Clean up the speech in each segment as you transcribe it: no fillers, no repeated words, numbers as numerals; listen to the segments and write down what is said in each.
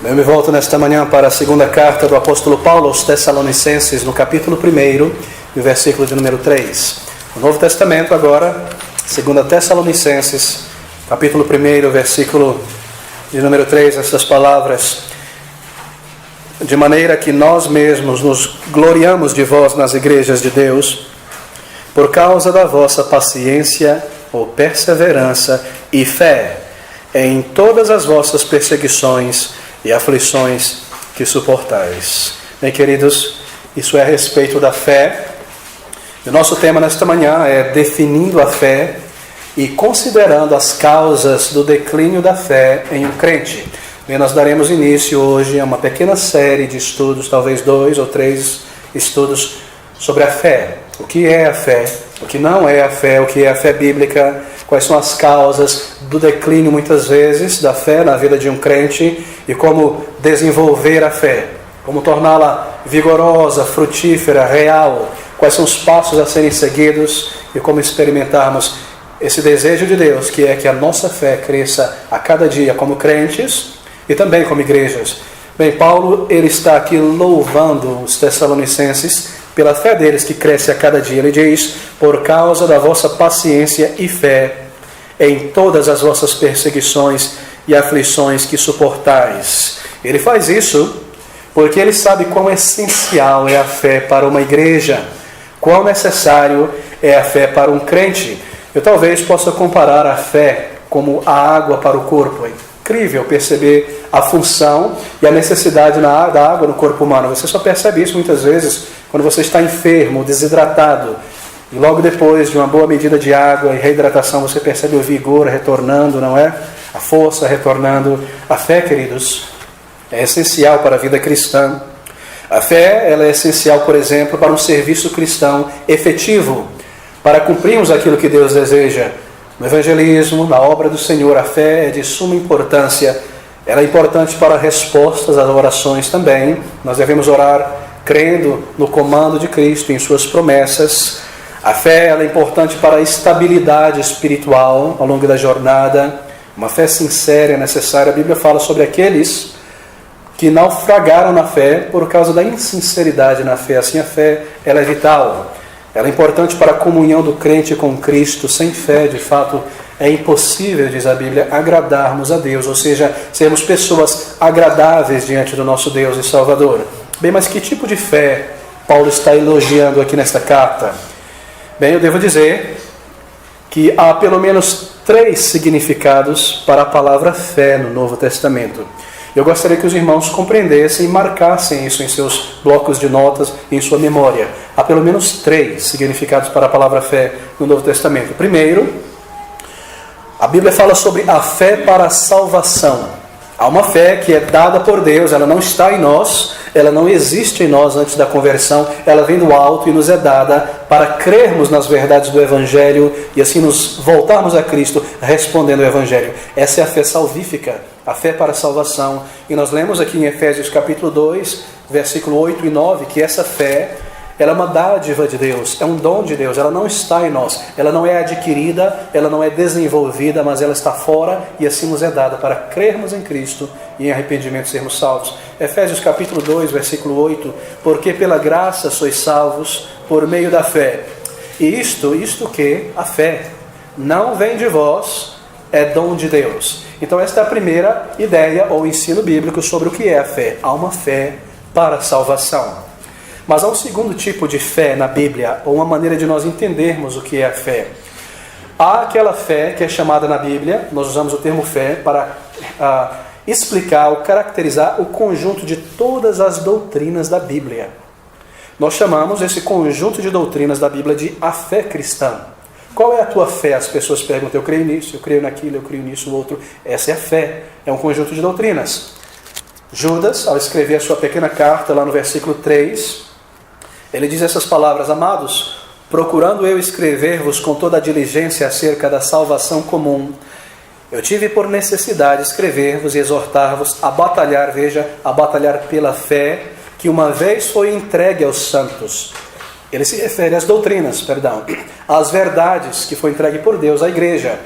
Eu me volto nesta manhã para a segunda carta do apóstolo Paulo aos Tessalonicenses, no capítulo 1, e o versículo de número 3. O Novo Testamento agora, segunda Tessalonicenses, capítulo 1, versículo de número 3, essas palavras: de maneira que nós mesmos nos gloriamos de vós nas igrejas de Deus, por causa da vossa paciência ou perseverança e fé em todas as vossas perseguições e aflições que suportais. Bem, queridos, isso é a respeito da fé. O nosso tema nesta manhã é definindo a fé e considerando as causas do declínio da fé em um crente. Bem, nós daremos início hoje a uma pequena série de estudos, talvez 2 ou 3 estudos sobre a fé. O que é a fé? O que não é a fé? O que é a fé bíblica? Quais são as causas do declínio, muitas vezes, da fé na vida de um crente e como desenvolver a fé, como torná-la vigorosa, frutífera, real, quais são os passos a serem seguidos e como experimentarmos esse desejo de Deus, que é que a nossa fé cresça a cada dia como crentes e também como igrejas. Bem, Paulo, ele está aqui louvando os Tessalonicenses pela fé deles que cresce a cada dia. Ele diz: por causa da vossa paciência e fé em todas as vossas perseguições e aflições que suportais. Ele faz isso porque ele sabe quão essencial é a fé para uma igreja, quão necessário é a fé para um crente. Eu talvez possa comparar a fé como a água para o corpo. É incrível perceber a função e a necessidade da água no corpo humano. Você só percebe isso muitas vezes quando você está enfermo, desidratado. E logo depois de uma boa medida de água e reidratação, você percebe o vigor retornando, não é? A força retornando. A fé, queridos, é essencial para a vida cristã. A fé, ela é essencial, por exemplo, para um serviço cristão efetivo, para cumprirmos aquilo que Deus deseja. No evangelismo, na obra do Senhor, a fé é de suma importância. Ela é importante para respostas às orações também. Nós devemos orar crendo no comando de Cristo e em suas promessas. A fé, ela é importante para a estabilidade espiritual ao longo da jornada. Uma fé sincera é necessária. A Bíblia fala sobre aqueles que naufragaram na fé por causa da insinceridade na fé. Assim, a fé, ela é vital. Ela é importante para a comunhão do crente com Cristo. Sem fé, de fato, é impossível, diz a Bíblia, agradarmos a Deus, ou seja, sermos pessoas agradáveis diante do nosso Deus e Salvador. Bem, mas que tipo de fé Paulo está elogiando aqui nesta carta? Bem, eu devo dizer que há pelo menos 3 significados para a palavra fé no Novo Testamento. Eu gostaria que os irmãos compreendessem e marcassem isso em seus blocos de notas e em sua memória. Há pelo menos 3 significados para a palavra fé no Novo Testamento. Primeiro, a Bíblia fala sobre a fé para a salvação. Há uma fé que é dada por Deus, ela não está em nós, ela não existe em nós antes da conversão, ela vem do alto e nos é dada para crermos nas verdades do Evangelho e assim nos voltarmos a Cristo respondendo ao Evangelho. Essa é a fé salvífica, a fé para a salvação. E nós lemos aqui em Efésios capítulo 2, versículo 8 e 9, que essa fé, ela é uma dádiva de Deus, é um dom de Deus, ela não está em nós, ela não é adquirida, ela não é desenvolvida, mas ela está fora e assim nos é dada para crermos em Cristo e em arrependimento sermos salvos. Efésios capítulo 2, versículo 8, porque pela graça sois salvos por meio da fé. E isto que a fé não vem de vós, é dom de Deus. Então esta é a primeira ideia ou ensino bíblico sobre o que é a fé. Há uma fé para a salvação. Mas há um segundo tipo de fé na Bíblia, ou uma maneira de nós entendermos o que é a fé. Há aquela fé que é chamada na Bíblia, nós usamos o termo fé para explicar ou caracterizar o conjunto de todas as doutrinas da Bíblia. Nós chamamos esse conjunto de doutrinas da Bíblia de a fé cristã. Qual é a tua fé? As pessoas perguntam: eu creio nisso, eu creio naquilo, eu creio nisso, o outro. Essa é a fé, é um conjunto de doutrinas. Judas, ao escrever a sua pequena carta, lá no versículo 3, ele diz essas palavras: amados, procurando eu escrever-vos com toda a diligência acerca da salvação comum, eu tive por necessidade escrever-vos e exortar-vos a batalhar, veja, a batalhar pela fé que uma vez foi entregue aos santos. Ele se refere às doutrinas, às verdades que foi entregue por Deus à igreja.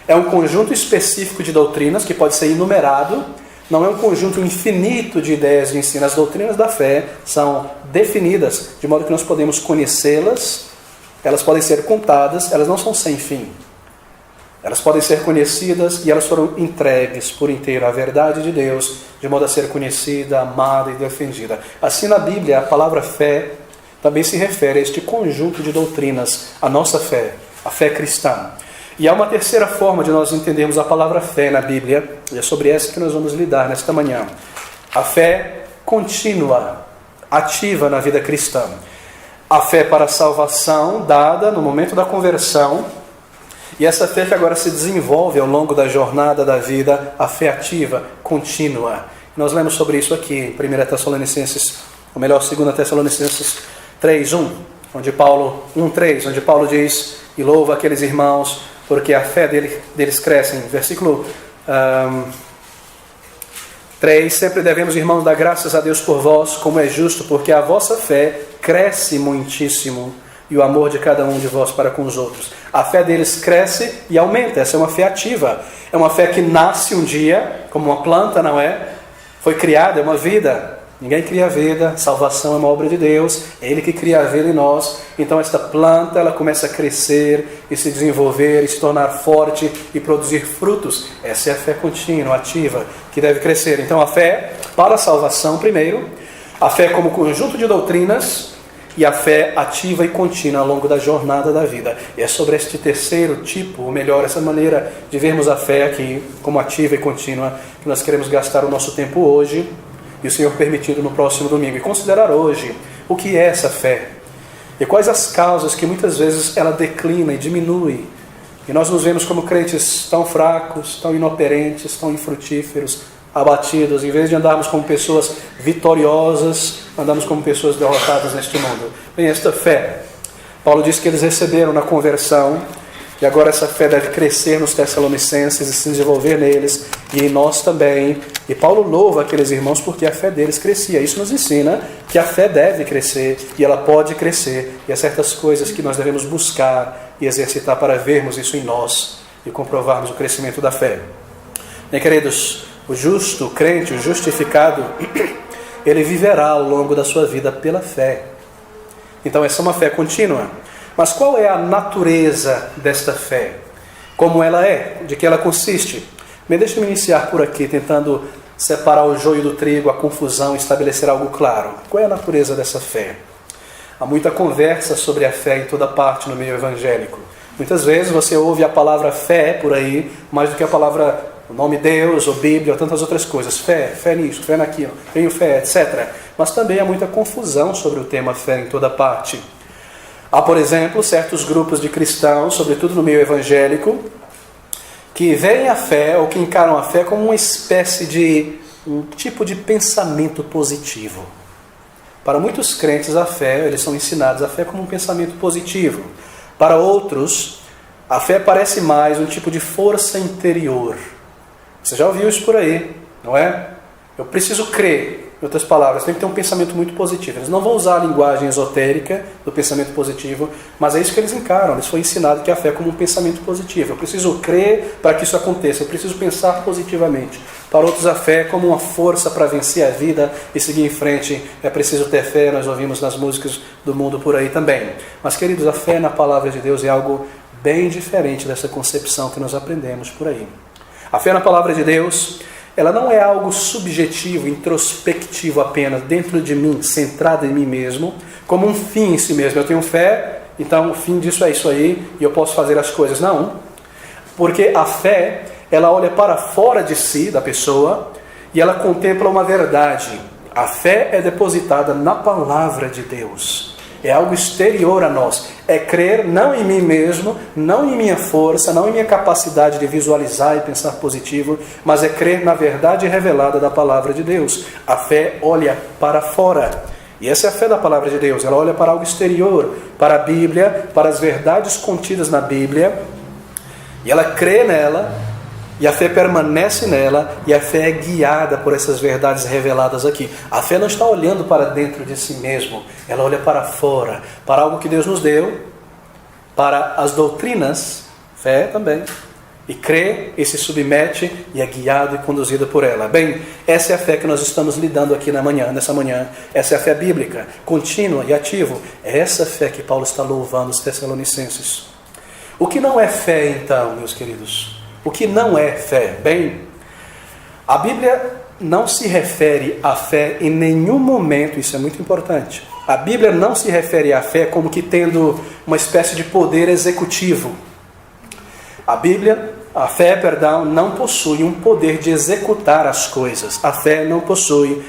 É um conjunto específico de doutrinas que pode ser enumerado, não é um conjunto infinito de ideias de ensino. As doutrinas da fé são definidas de modo que nós podemos conhecê-las, elas podem ser contadas, elas não são sem fim. Elas podem ser conhecidas e elas foram entregues por inteiro à verdade de Deus, de modo a ser conhecida, amada e defendida. Assim, na Bíblia, a palavra fé também se refere a este conjunto de doutrinas, a nossa fé, a fé cristã. E há uma terceira forma de nós entendermos a palavra fé na Bíblia, e é sobre essa que nós vamos lidar nesta manhã. A fé contínua, ativa na vida cristã. A fé para a salvação, dada no momento da conversão, e essa fé que agora se desenvolve ao longo da jornada da vida, a fé ativa, contínua. Nós lemos sobre isso aqui em 1 Tessalonicenses, ou melhor, 2 Tessalonicenses 3:1, onde Paulo, 1:3, onde Paulo diz, e louva aqueles irmãos, porque a fé deles cresce. Versículo 3, sempre devemos, irmãos, dar graças a Deus por vós, como é justo, porque a vossa fé cresce muitíssimo, e o amor de cada um de vós para com os outros. A fé deles cresce e aumenta. Essa é uma fé ativa. É uma fé que nasce um dia, como uma planta, não é? Foi criada, é uma vida. Ninguém cria a vida, salvação é uma obra de Deus, é Ele que cria a vida em nós. Então esta planta, ela começa a crescer e se desenvolver e se tornar forte e produzir frutos. Essa é a fé contínua, ativa, que deve crescer. Então a fé para a salvação primeiro, a fé como conjunto de doutrinas, e a fé ativa e contínua ao longo da jornada da vida. E é sobre este terceiro tipo, ou melhor, essa maneira de vermos a fé aqui como ativa e contínua, que nós queremos gastar o nosso tempo hoje, e o Senhor permitindo no próximo domingo. E considerar hoje o que é essa fé, e quais as causas que muitas vezes ela declina e diminui. E nós nos vemos como crentes tão fracos, tão inoperentes, tão infrutíferos, abatidos. Em vez de andarmos como pessoas vitoriosas, andamos como pessoas derrotadas neste mundo. Bem, esta fé, Paulo diz que eles receberam na conversão, e agora essa fé deve crescer nos Tessalonicenses e se desenvolver neles, e em nós também. E Paulo louva aqueles irmãos porque a fé deles crescia. Isso nos ensina que a fé deve crescer, e ela pode crescer, e há certas coisas que nós devemos buscar e exercitar para vermos isso em nós e comprovarmos o crescimento da fé. Bem, queridos, o justo, o crente, o justificado, ele viverá ao longo da sua vida pela fé. Então essa é uma fé contínua. Mas qual é a natureza desta fé? Como ela é? De que ela consiste? Bem, deixa-me iniciar por aqui, tentando separar o joio do trigo, a confusão, estabelecer algo claro. Qual é a natureza dessa fé? Há muita conversa sobre a fé em toda parte no meio evangélico. Muitas vezes você ouve a palavra fé por aí, mais do que a palavra, o nome Deus, ou Bíblia, ou tantas outras coisas. Fé, fé nisso, fé naquilo, tenho fé, etc. Mas também há muita confusão sobre o tema fé em toda parte. Há, por exemplo, certos grupos de cristãos, sobretudo no meio evangélico, que veem a fé, ou que encaram a fé como uma espécie de, um tipo de pensamento positivo. Para muitos crentes, a fé, eles são ensinados a fé como um pensamento positivo. Para outros, a fé parece mais um tipo de força interior. Você já ouviu isso por aí, não é? Eu preciso crer. Em outras palavras, tem que ter um pensamento muito positivo. Eles não vão usar a linguagem esotérica do pensamento positivo, mas é isso que eles encaram. Eles foram ensinados que a fé é como um pensamento positivo. Eu preciso crer para que isso aconteça. Eu preciso pensar positivamente. Para outros, a fé é como uma força para vencer a vida e seguir em frente. É preciso ter fé, nós ouvimos nas músicas do mundo por aí também. Mas, queridos, a fé na palavra de Deus é algo bem diferente dessa concepção que nós aprendemos por aí. A fé na palavra de Deus, ela não é algo subjetivo, introspectivo apenas, dentro de mim, centrado em mim mesmo, como um fim em si mesmo. Eu tenho fé, então o fim disso é isso aí, e eu posso fazer as coisas. Não, porque a fé, ela olha para fora de si, da pessoa, e ela contempla uma verdade. A fé é depositada na palavra de Deus. É algo exterior a nós. É crer não em mim mesmo, não em minha força, não em minha capacidade de visualizar e pensar positivo, mas é crer na verdade revelada da palavra de Deus. A fé olha para fora. E essa é a fé da palavra de Deus. Ela olha para algo exterior, para a Bíblia, para as verdades contidas na Bíblia. E ela crê nela, e a fé permanece nela, e a fé é guiada por essas verdades reveladas aqui. A fé não está olhando para dentro de si mesmo, ela olha para fora, para algo que Deus nos deu, para as doutrinas, fé também, E crê e se submete e é guiado e conduzido por ela. Bem, essa é a fé que nós estamos lidando aqui nessa manhã. Essa é a fé bíblica, contínua e ativa. É essa fé que Paulo está louvando os Tessalonicenses. O que não é fé, então, meus queridos? O que não é fé? Bem, a Bíblia não se refere à fé em nenhum momento, isso é muito importante. A Bíblia não se refere à fé como que tendo uma espécie de poder executivo. A fé, não possui um poder de executar as coisas. A fé não possui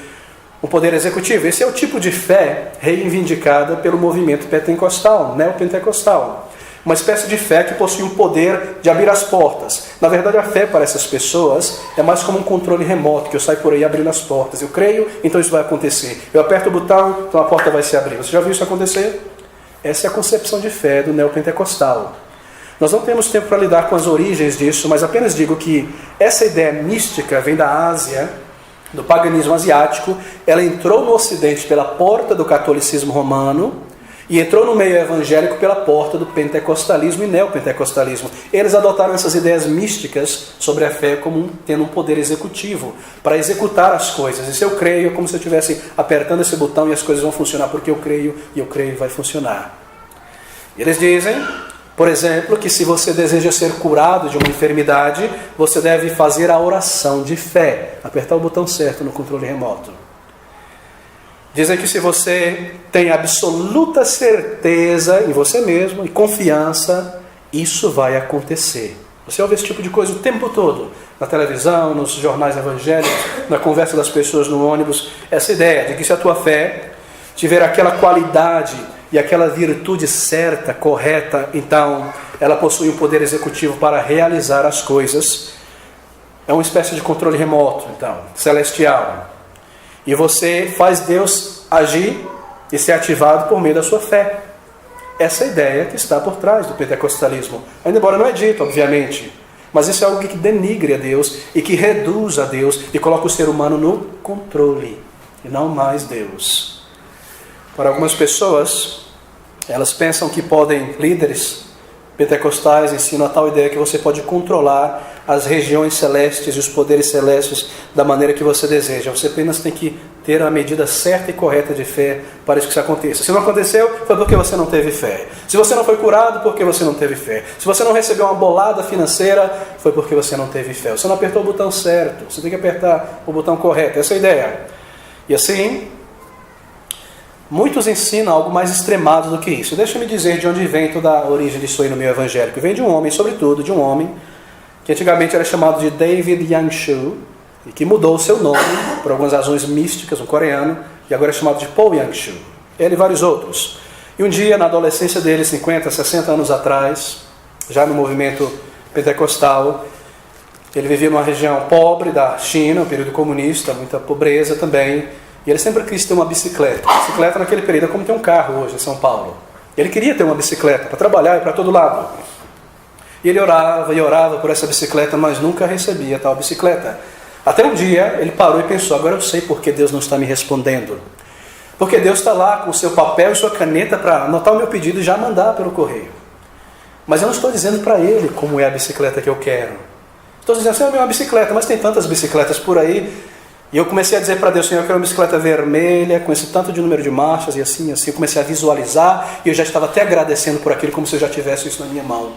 um poder executivo. Esse é o tipo de fé reivindicada pelo movimento pentecostal, neopentecostal. Uma espécie de fé que possui um poder de abrir as portas. Na verdade, a fé para essas pessoas é mais como um controle remoto, que eu saio por aí abrindo as portas. Eu creio, então isso vai acontecer. Eu aperto o botão, então a porta vai se abrir. Você já viu isso acontecer? Essa é a concepção de fé do neopentecostal. Nós não temos tempo para lidar com as origens disso, mas apenas digo que essa ideia mística vem da Ásia, do paganismo asiático. Ela entrou no Ocidente pela porta do catolicismo romano e entrou no meio evangélico pela porta do pentecostalismo e neopentecostalismo. Eles adotaram essas ideias místicas sobre a fé como tendo um poder executivo, para executar as coisas. E se eu creio, é como se eu estivesse apertando esse botão e as coisas vão funcionar porque eu creio, e eu creio vai funcionar. Eles dizem, por exemplo, que se você deseja ser curado de uma enfermidade, você deve fazer a oração de fé, apertar o botão certo no controle remoto. Dizem que se você tem absoluta certeza em você mesmo e confiança, isso vai acontecer. Você ouve esse tipo de coisa o tempo todo, na televisão, nos jornais evangélicos, na conversa das pessoas no ônibus. Essa ideia de que se a tua fé tiver aquela qualidade e aquela virtude certa, correta, então ela possui um poder executivo para realizar as coisas. É uma espécie de controle remoto, então, celestial. E você faz Deus agir e ser ativado por meio da sua fé. Essa é a ideia que está por trás do pentecostalismo. Ainda embora não é dito, obviamente, mas isso é algo que denigre a Deus e que reduz a Deus e coloca o ser humano no controle e não mais Deus. Para algumas pessoas, elas pensam que líderes pentecostais ensinam a tal ideia que você pode controlar as regiões celestes e os poderes celestes da maneira que você deseja. Você apenas tem que ter a medida certa e correta de fé para isso que aconteça. Se não aconteceu, foi porque você não teve fé. Se você não foi curado, porque você não teve fé. Se você não recebeu uma bolada financeira, foi porque você não teve fé. Você não apertou o botão certo. Você tem que apertar o botão correto. Essa é a ideia. E assim, muitos ensinam algo mais extremado do que isso. Deixa-me dizer de onde vem toda a origem disso aí no meio evangélico. Vem de um homem, sobretudo, de um homem que antigamente era chamado de David Yangshu, e que mudou o seu nome por algumas razões místicas, um coreano, e agora é chamado de Paul Yangshu. Ele e vários outros. E um dia, na adolescência dele, 50, 60 anos atrás, já no movimento pentecostal, ele vivia numa região pobre da China, um período comunista, muita pobreza também, e ele sempre quis ter uma bicicleta. Bicicleta naquele período é como ter um carro hoje em São Paulo. Ele queria ter uma bicicleta para trabalhar e para todo lado. E ele orava e orava por essa bicicleta, mas nunca recebia tal bicicleta. Até um dia ele parou e pensou, agora eu sei por que Deus não está me respondendo. Porque Deus está lá com o seu papel e sua caneta para anotar o meu pedido e já mandar pelo correio. Mas eu não estou dizendo para ele como é a bicicleta que eu quero. Estou dizendo assim, é uma bicicleta, mas tem tantas bicicletas por aí. E eu comecei a dizer para Deus, Senhor, eu quero uma bicicleta vermelha, com esse tanto de número de marchas, e assim. Eu comecei a visualizar, e eu já estava até agradecendo por aquilo, como se eu já tivesse isso na minha mão.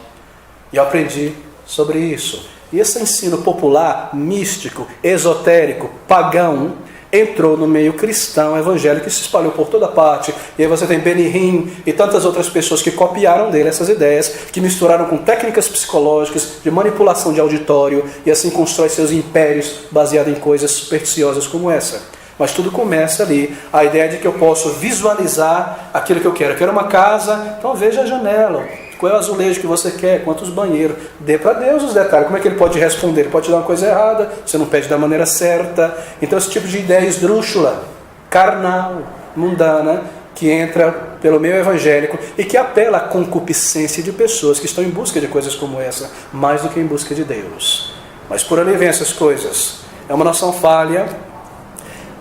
E eu aprendi sobre isso. E esse ensino popular, místico, esotérico, pagão, entrou no meio cristão, evangélico, e se espalhou por toda parte. E aí você tem Benny Hinn e tantas outras pessoas que copiaram dele essas ideias, que misturaram com técnicas psicológicas, de manipulação de auditório, e assim constrói seus impérios baseados em coisas supersticiosas como essa. Mas tudo começa ali, a ideia de que eu posso visualizar aquilo que eu quero. Eu quero uma casa, então veja a janela. Qual é o azulejo que você quer? Quantos banheiros? Dê para Deus os detalhes. Como é que ele pode responder? Ele pode te dar uma coisa errada, você não pede da maneira certa. Então esse tipo de ideia esdrúxula, carnal, mundana, que entra pelo meio evangélico e que apela à concupiscência de pessoas que estão em busca de coisas como essa, mais do que em busca de Deus. Mas por ali vem essas coisas. É uma noção falha,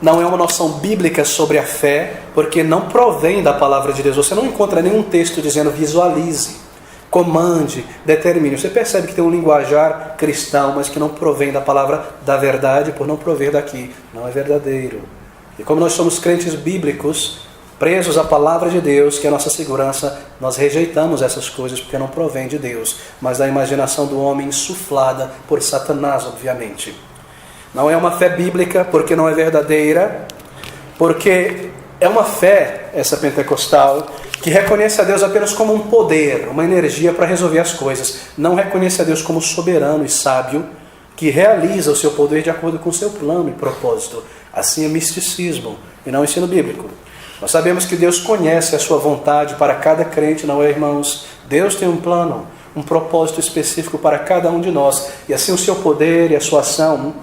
não é uma noção bíblica sobre a fé, porque não provém da palavra de Deus. Você não encontra nenhum texto dizendo visualize. comande, determine. Você percebe que tem um linguajar cristão, mas que não provém da palavra da verdade, por não prover daqui. Não é verdadeiro. E como nós somos crentes bíblicos, presos à palavra de Deus, que é a nossa segurança, nós rejeitamos essas coisas porque não provém de Deus, mas da imaginação do homem insuflada por Satanás, obviamente. Não é uma fé bíblica porque não é verdadeira, porque é uma fé, essa pentecostal, que reconhece a Deus apenas como um poder, uma energia para resolver as coisas. Não reconhece a Deus como soberano e sábio, que realiza o seu poder de acordo com o seu plano e propósito. Assim é misticismo e não ensino bíblico. Nós sabemos que Deus conhece a sua vontade para cada crente, não é, irmãos? Deus tem um plano, um propósito específico para cada um de nós. E assim o seu poder e a sua ação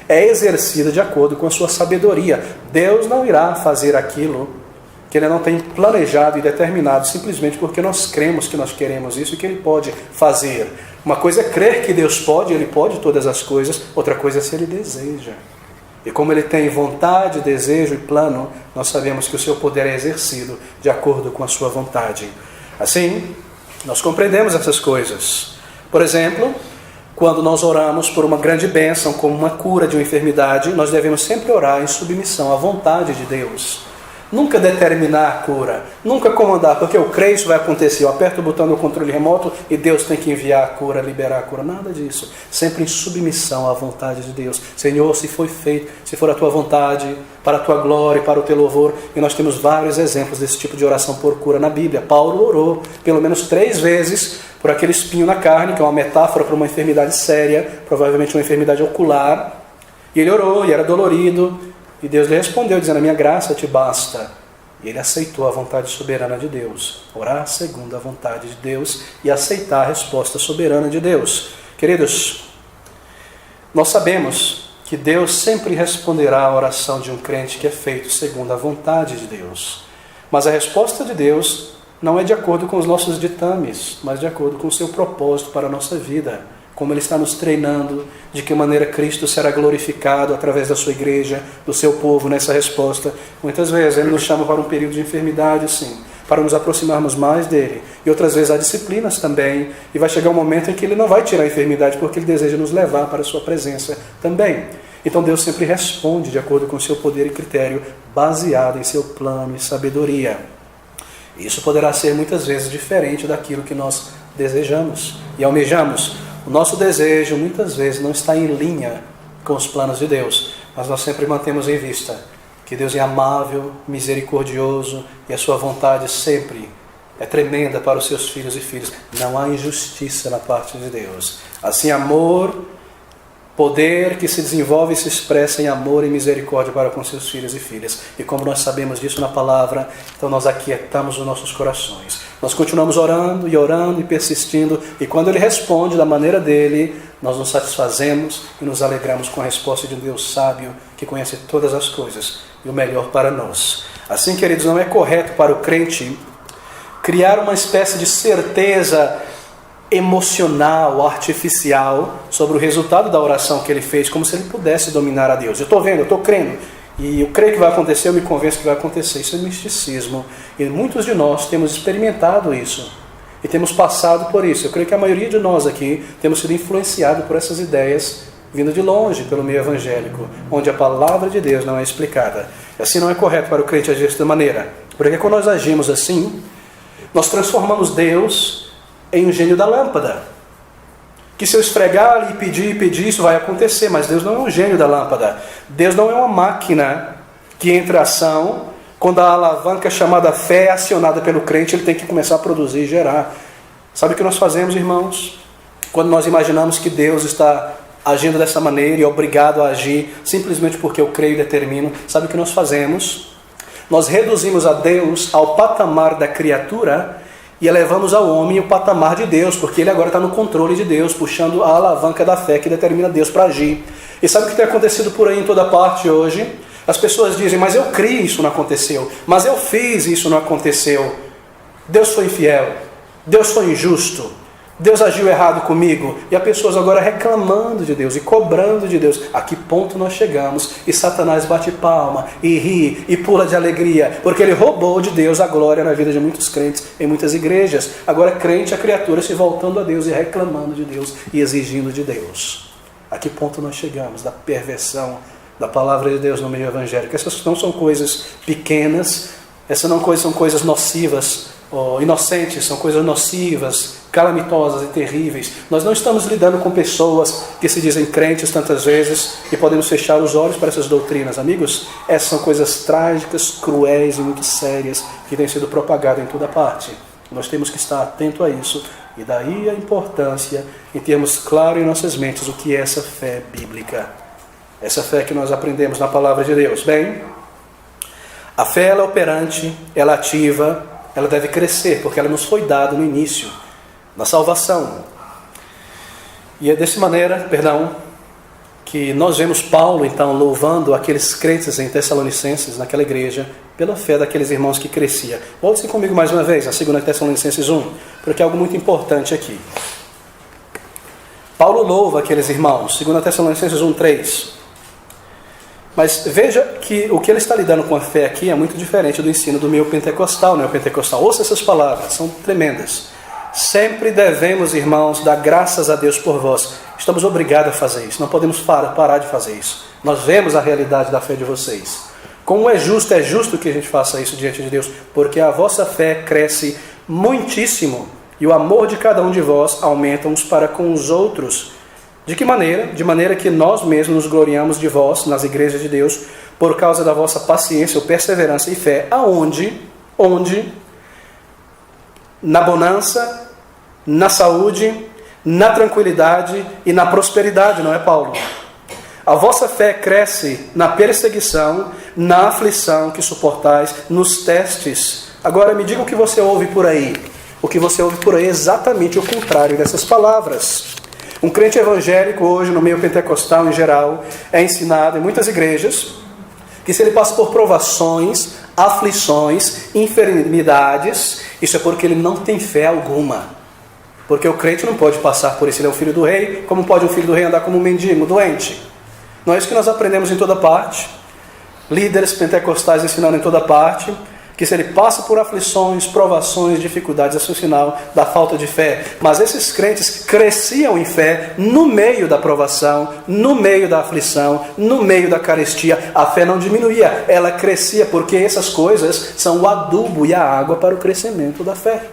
é exercida de acordo com a sua sabedoria. Deus não irá fazer aquilo que Ele não tem planejado e determinado, simplesmente porque nós cremos que nós queremos isso e que Ele pode fazer. Uma coisa é crer que Deus pode, Ele pode todas as coisas, outra coisa é se Ele deseja. E como Ele tem vontade, desejo e plano, nós sabemos que o seu poder é exercido de acordo com a sua vontade. Assim, nós compreendemos essas coisas. Por exemplo, quando nós oramos por uma grande bênção, como uma cura de uma enfermidade, nós devemos sempre orar em submissão à vontade de Deus. Nunca determinar a cura, nunca comandar, porque eu creio isso vai acontecer, eu aperto o botão do controle remoto e Deus tem que enviar a cura, liberar a cura, nada disso. Sempre em submissão à vontade de Deus. Senhor, se foi feito, se for a tua vontade, para a tua glória, para o teu louvor, e nós temos vários exemplos desse tipo de oração por cura na Bíblia. Paulo orou pelo menos 3 vezes por aquele espinho na carne, que é uma metáfora para uma enfermidade séria, provavelmente uma enfermidade ocular, e ele orou, e era dolorido, e Deus lhe respondeu, dizendo, a minha graça te basta. E ele aceitou a vontade soberana de Deus. Orar segundo a vontade de Deus e aceitar a resposta soberana de Deus. Queridos, nós sabemos que Deus sempre responderá à oração de um crente que é feito segundo a vontade de Deus. Mas a resposta de Deus não é de acordo com os nossos ditames, mas de acordo com o seu propósito para a nossa vida. Como Ele está nos treinando, de que maneira Cristo será glorificado através da sua igreja, do seu povo nessa resposta. Muitas vezes Ele nos chama para um período de enfermidade, sim, para nos aproximarmos mais dEle. E outras vezes há disciplinas também, e vai chegar um momento em que Ele não vai tirar a enfermidade, porque Ele deseja nos levar para a sua presença também. Então Deus sempre responde de acordo com o seu poder e critério, baseado em seu plano e sabedoria. Isso poderá ser muitas vezes diferente daquilo que nós desejamos e almejamos. O nosso desejo muitas vezes não está em linha com os planos de Deus, mas nós sempre mantemos em vista que Deus é amável, misericordioso e a sua vontade sempre é tremenda para os seus filhos e filhas. Não há injustiça na parte de Deus. Assim, amor, poder que se desenvolve e se expressa em amor e misericórdia para com seus filhos e filhas. E como nós sabemos disso na palavra, então nós aquietamos os nossos corações. Nós continuamos orando e persistindo, e quando Ele responde da maneira dEle, nós nos satisfazemos e nos alegramos com a resposta de um Deus sábio, que conhece todas as coisas e o melhor para nós. Assim, queridos, não é correto para o crente criar uma espécie de certeza emocional, artificial, sobre o resultado da oração que ele fez, como se ele pudesse dominar a Deus. Eu estou vendo, eu estou crendo, e eu creio que vai acontecer, eu me convenço que vai acontecer. Isso é misticismo, e muitos de nós temos experimentado isso, e temos passado por isso. Eu creio que a maioria de nós aqui temos sido influenciados por essas ideias, vindo de longe pelo meio evangélico, onde a palavra de Deus não é explicada. Assim não é correto para o crente agir dessa maneira, porque quando nós agimos assim, nós transformamos Deus em um gênio da lâmpada, que se eu esfregar ali e pedir, isso vai acontecer. Mas Deus não é um gênio da lâmpada. Deus não é uma máquina que entra em ação, quando a alavanca chamada fé é acionada pelo crente, ele tem que começar a produzir e gerar. Sabe o que nós fazemos, irmãos? Quando nós imaginamos que Deus está agindo dessa maneira e é obrigado a agir simplesmente porque eu creio e determino, sabe o que nós fazemos? Nós reduzimos a Deus ao patamar da criatura e elevamos ao homem o patamar de Deus, porque ele agora está no controle de Deus, puxando a alavanca da fé que determina Deus para agir. E sabe o que tem acontecido por aí em toda parte hoje? As pessoas dizem, mas eu criei, isso não aconteceu. Mas eu fiz, isso não aconteceu. Deus foi infiel. Deus foi injusto. Deus agiu errado comigo, e há pessoas agora reclamando de Deus e cobrando de Deus. A que ponto nós chegamos? E Satanás bate palma e ri e pula de alegria, porque ele roubou de Deus a glória na vida de muitos crentes em muitas igrejas. Agora crente, a criatura se voltando a Deus e reclamando de Deus e exigindo de Deus. A que ponto nós chegamos da perversão da palavra de Deus no meio evangélico? Essas não são coisas pequenas, essas não são coisas nocivas, inocentes, são coisas nocivas, calamitosas e terríveis. Nós não estamos lidando com pessoas que se dizem crentes tantas vezes e podemos fechar os olhos para essas doutrinas, amigos. Essas são coisas trágicas, cruéis e muito sérias que têm sido propagadas em toda parte. Nós temos que estar atento a isso, e daí a importância em termos claro em nossas mentes o que é essa fé bíblica, essa fé que nós aprendemos na palavra de Deus. Bem, a fé ela é operante, ela é ativa, ela deve crescer, porque ela nos foi dada no início, na salvação. E é dessa maneira, que nós vemos Paulo, então, louvando aqueles crentes em Tessalonicenses, naquela igreja, pela fé daqueles irmãos que crescia. Volte-se comigo mais uma vez, a 2 Tessalonicenses 1, porque é algo muito importante aqui. Paulo louva aqueles irmãos, 2 Tessalonicenses 1, 3. Mas veja que o que ele está lidando com a fé aqui é muito diferente do ensino do neopentecostal. Ouça essas palavras, são tremendas. Sempre devemos, irmãos, dar graças a Deus por vós. Estamos obrigados a fazer isso, não podemos parar de fazer isso. Nós vemos a realidade da fé de vocês. Como é justo que a gente faça isso diante de Deus, porque a vossa fé cresce muitíssimo e o amor de cada um de vós aumenta uns para com os outros. De que maneira? De maneira que nós mesmos nos gloriamos de vós nas igrejas de Deus, por causa da vossa paciência, ou perseverança e fé, aonde? Na bonança, na saúde, na tranquilidade e na prosperidade, não é, Paulo? A vossa fé cresce na perseguição, na aflição que suportais, nos testes. Agora me diga o que você ouve por aí. O que você ouve por aí é exatamente o contrário dessas palavras. Um crente evangélico hoje, no meio pentecostal em geral, é ensinado em muitas igrejas que se ele passa por provações, aflições, enfermidades, isso é porque ele não tem fé alguma. Porque o crente não pode passar por isso, ele é o filho do rei. Como pode um filho do rei andar como um mendigo, doente? Não é isso que nós aprendemos em toda parte. Líderes pentecostais ensinando em toda parte que se ele passa por aflições, provações, dificuldades, é um sinal da falta de fé. Mas esses crentes cresciam em fé no meio da provação, no meio da aflição, no meio da carestia. A fé não diminuía, ela crescia, porque essas coisas são o adubo e a água para o crescimento da fé.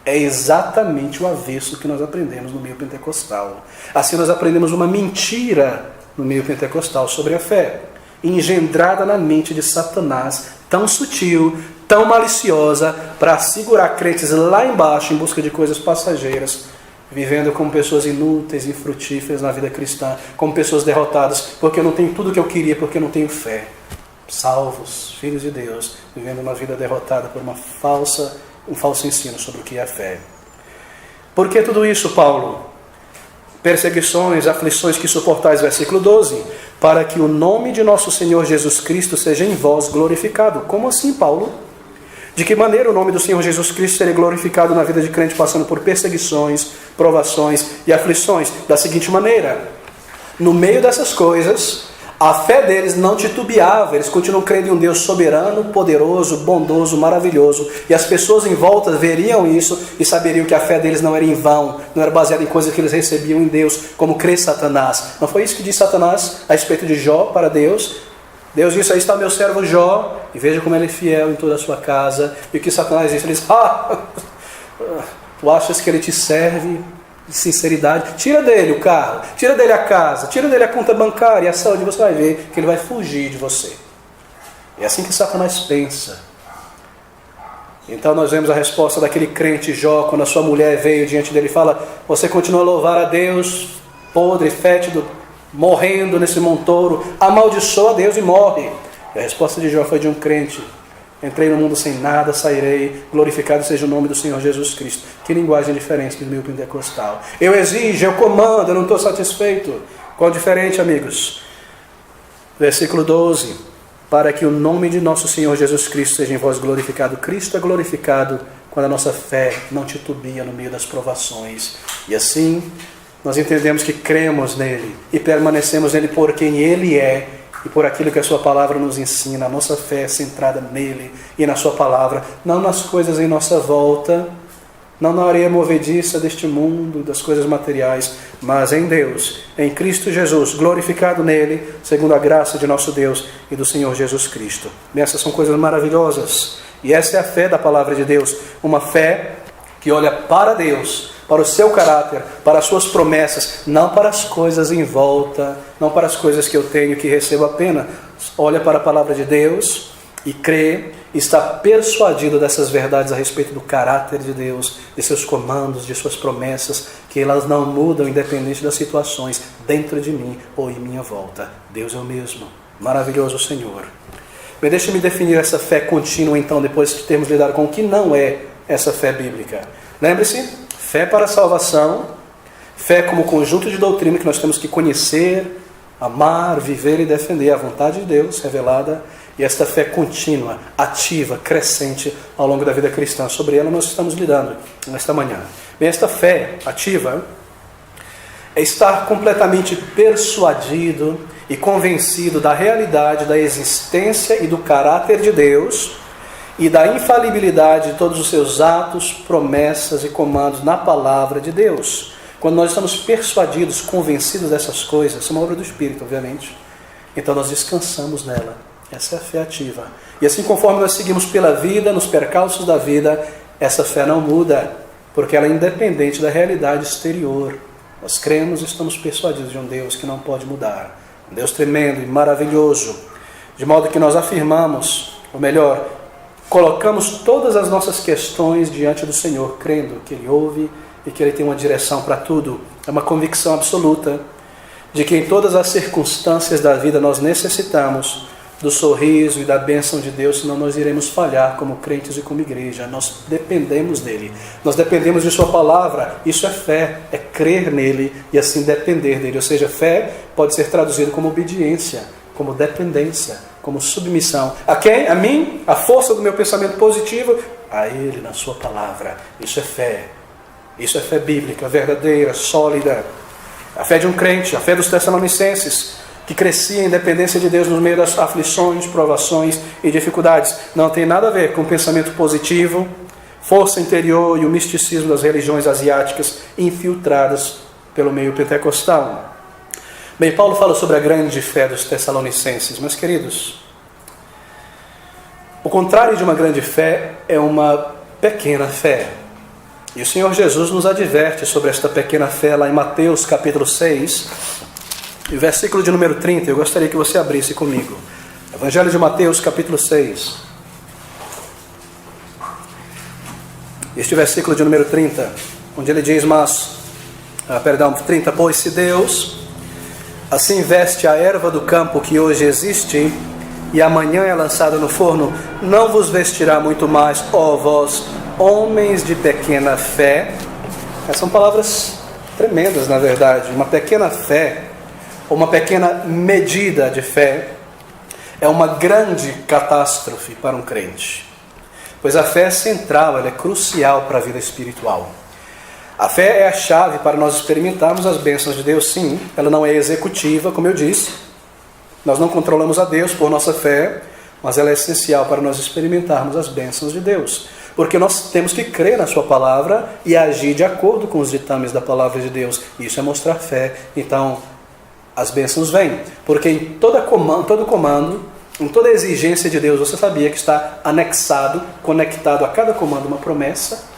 É exatamente o avesso que nós aprendemos no meio pentecostal. Assim nós aprendemos uma mentira no meio pentecostal sobre a fé, engendrada na mente de Satanás, tão sutil, tão maliciosa, para segurar crentes lá embaixo em busca de coisas passageiras, vivendo como pessoas inúteis e infrutíferas na vida cristã, como pessoas derrotadas, porque eu não tenho tudo o que eu queria, porque eu não tenho fé. Salvos, filhos de Deus, vivendo uma vida derrotada por um falso ensino sobre o que é a fé. Por que tudo isso, Paulo? Perseguições, aflições que suportais, versículo 12, para que o nome de nosso Senhor Jesus Cristo seja em vós glorificado. Como assim, Paulo? De que maneira o nome do Senhor Jesus Cristo seria glorificado na vida de crente passando por perseguições, provações e aflições? Da seguinte maneira: no meio dessas coisas, a fé deles não titubeava, eles continuam crendo em um Deus soberano, poderoso, bondoso, maravilhoso. E as pessoas em volta veriam isso e saberiam que a fé deles não era em vão, não era baseada em coisas que eles recebiam em Deus, como crê Satanás. Não foi isso que disse Satanás a respeito de Jó para Deus? Deus disse: aí está meu servo Jó, e veja como ele é fiel em toda a sua casa. E o que Satanás disse? Ele disse: tu achas que ele te serve de sinceridade? Tira dele o carro, tira dele a casa, tira dele a conta bancária e a saúde, você vai ver que ele vai fugir de você. É assim que Satanás pensa. Então nós vemos a resposta daquele crente Jó, quando a sua mulher veio diante dele e fala: você continua a louvar a Deus, podre, fétido, morrendo nesse montouro, amaldiçoa a Deus e morre. E a resposta de Jó foi de um crente: entrei no mundo sem nada, sairei, glorificado seja o nome do Senhor Jesus Cristo. Que linguagem diferente do meu pentecostal. Eu exijo, eu comando, eu não estou satisfeito. Qual diferente, amigos? Versículo 12. Para que o nome de nosso Senhor Jesus Cristo seja em vós glorificado. Cristo é glorificado quando a nossa fé não titubia no meio das provações. E assim, nós entendemos que cremos nele e permanecemos nele por quem ele é e por aquilo que a sua palavra nos ensina. A nossa fé é centrada nele e na sua palavra, não nas coisas em nossa volta, não na areia movediça deste mundo, das coisas materiais, mas em Deus, em Cristo Jesus, glorificado nele, segundo a graça de nosso Deus e do Senhor Jesus Cristo. E essas são coisas maravilhosas. E essa é a fé da palavra de Deus, uma fé que olha para Deus, para o seu caráter, para as suas promessas, não para as coisas em volta, não para as coisas que eu tenho, que recebo apenas. Olha para a palavra de Deus e crê, está persuadido dessas verdades a respeito do caráter de Deus, de seus comandos, de suas promessas, que elas não mudam independente das situações dentro de mim ou em minha volta. Deus é o mesmo. Maravilhoso Senhor. Mas deixe-me definir essa fé contínua então, depois de termos lidado com o que não é essa fé bíblica. Lembre-se, fé para a salvação, fé como conjunto de doutrina que nós temos que conhecer, amar, viver e defender a vontade de Deus revelada, e esta fé contínua, ativa, crescente ao longo da vida cristã. Sobre ela nós estamos lidando nesta manhã. Bem, esta fé ativa é estar completamente persuadido e convencido da realidade da existência e do caráter de Deus e da infalibilidade de todos os seus atos, promessas e comandos na palavra de Deus. Quando nós estamos persuadidos, convencidos dessas coisas, isso é uma obra do Espírito, obviamente, então nós descansamos nela. Essa é a fé ativa. E assim, conforme nós seguimos pela vida, nos percalços da vida, essa fé não muda, porque ela é independente da realidade exterior. Nós cremos e estamos persuadidos de um Deus que não pode mudar. Um Deus tremendo e maravilhoso. De modo que nós afirmamos, ou melhor, colocamos todas as nossas questões diante do Senhor, crendo que Ele ouve e que Ele tem uma direção para tudo. É uma convicção absoluta de que em todas as circunstâncias da vida nós necessitamos do sorriso e da bênção de Deus, senão nós iremos falhar como crentes e como igreja. Nós dependemos dele, nós dependemos de sua palavra. Isso é fé, é crer nele e assim depender dele. Ou seja, fé pode ser traduzido como obediência, como dependência, como submissão. A quem? A mim? A força do meu pensamento positivo? A ele, na sua palavra. Isso é fé. Isso é fé bíblica, verdadeira, sólida. A fé de um crente, a fé dos Tessalonicenses, que crescia em dependência de Deus no meio das aflições, provações e dificuldades. Não tem nada a ver com o pensamento positivo, força interior e o misticismo das religiões asiáticas infiltradas pelo meio pentecostal. Bem, Paulo fala sobre a grande fé dos Tessalonicenses, mas queridos, o contrário de uma grande fé é uma pequena fé. E o Senhor Jesus nos adverte sobre esta pequena fé lá em Mateus capítulo 6, e o versículo de número 30, eu gostaria que você abrisse comigo. Evangelho de Mateus, capítulo 6. Este versículo de número 30, onde ele diz, 30, pois se Deus assim veste a erva do campo que hoje existe, e amanhã é lançada no forno, não vos vestirá muito mais, ó vós, homens de pequena fé. Essas são palavras tremendas, na verdade. Uma pequena fé, uma pequena medida de fé, é uma grande catástrofe para um crente. Pois a fé é central, ela é crucial para a vida espiritual. A fé é a chave para nós experimentarmos as bênçãos de Deus, sim. Ela não é executiva, como eu disse. Nós não controlamos a Deus por nossa fé, mas ela é essencial para nós experimentarmos as bênçãos de Deus. Porque nós temos que crer na sua palavra e agir de acordo com os ditames da palavra de Deus. Isso é mostrar fé. Então, as bênçãos vêm, porque em todo comando, em toda exigência de Deus, você sabia que está anexado, conectado a cada comando uma promessa.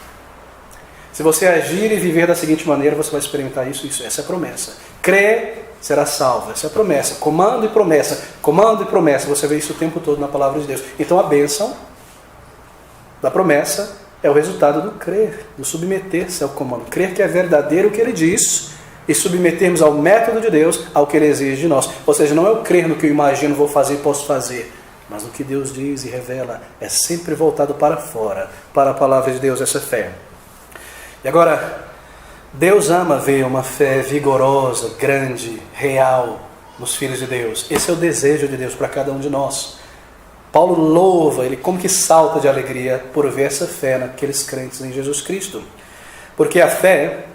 Se você agir e viver da seguinte maneira, você vai experimentar isso. Essa é a promessa. Crer, será salvo. Essa é a promessa. Comando e promessa. Você vê isso o tempo todo na palavra de Deus. Então a bênção da promessa é o resultado do crer, do submeter-se ao comando. Crer que é verdadeiro o que ele diz e submetermos ao método de Deus, ao que ele exige de nós. Ou seja, não é o crer no que eu imagino, vou fazer e posso fazer, mas no que Deus diz e revela. É sempre voltado para fora, para a palavra de Deus, essa fé. E agora, Deus ama ver uma fé vigorosa, grande, real nos filhos de Deus. Esse é o desejo de Deus para cada um de nós. Paulo louva, ele como que salta de alegria por ver essa fé naqueles crentes em Jesus Cristo. Porque a fé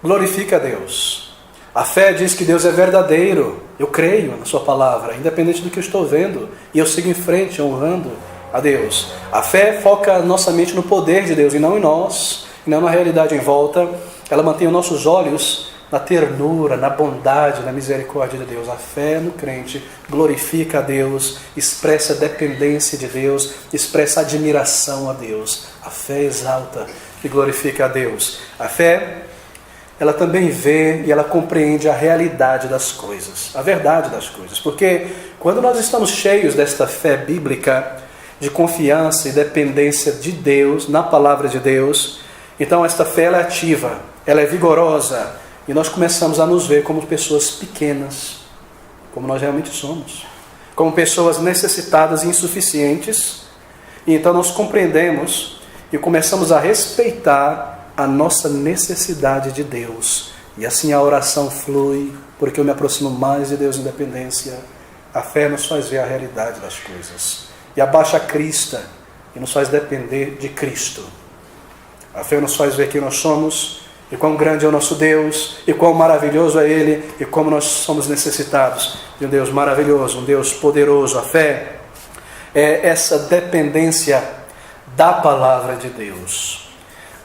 glorifica a Deus. A fé diz que Deus é verdadeiro. Eu creio na sua palavra, independente do que eu estou vendo. E eu sigo em frente, honrando a Deus. A fé foca nossa mente no poder de Deus e não em nós, e não na realidade em volta. Ela mantém os nossos olhos na ternura, na bondade, na misericórdia de Deus. A fé no crente glorifica a Deus, expressa a dependência de Deus, expressa admiração a Deus. A fé exalta e glorifica a Deus. A fé, ela também vê e ela compreende a realidade das coisas, a verdade das coisas. Porque quando nós estamos cheios desta fé bíblica, de confiança e dependência de Deus, na palavra de Deus, então esta fé ela é ativa, ela é vigorosa, e nós começamos a nos ver como pessoas pequenas, como nós realmente somos, como pessoas necessitadas e insuficientes, e então nós compreendemos e começamos a respeitar a nossa necessidade de Deus, e assim a oração flui, porque eu me aproximo mais de Deus em dependência. A fé nos faz ver a realidade das coisas, e abaixa a crista, e nos faz depender de Cristo. A fé nos faz ver quem nós somos, e quão grande é o nosso Deus, e quão maravilhoso é Ele, e como nós somos necessitados de um Deus maravilhoso, um Deus poderoso. A fé é essa dependência da palavra de Deus.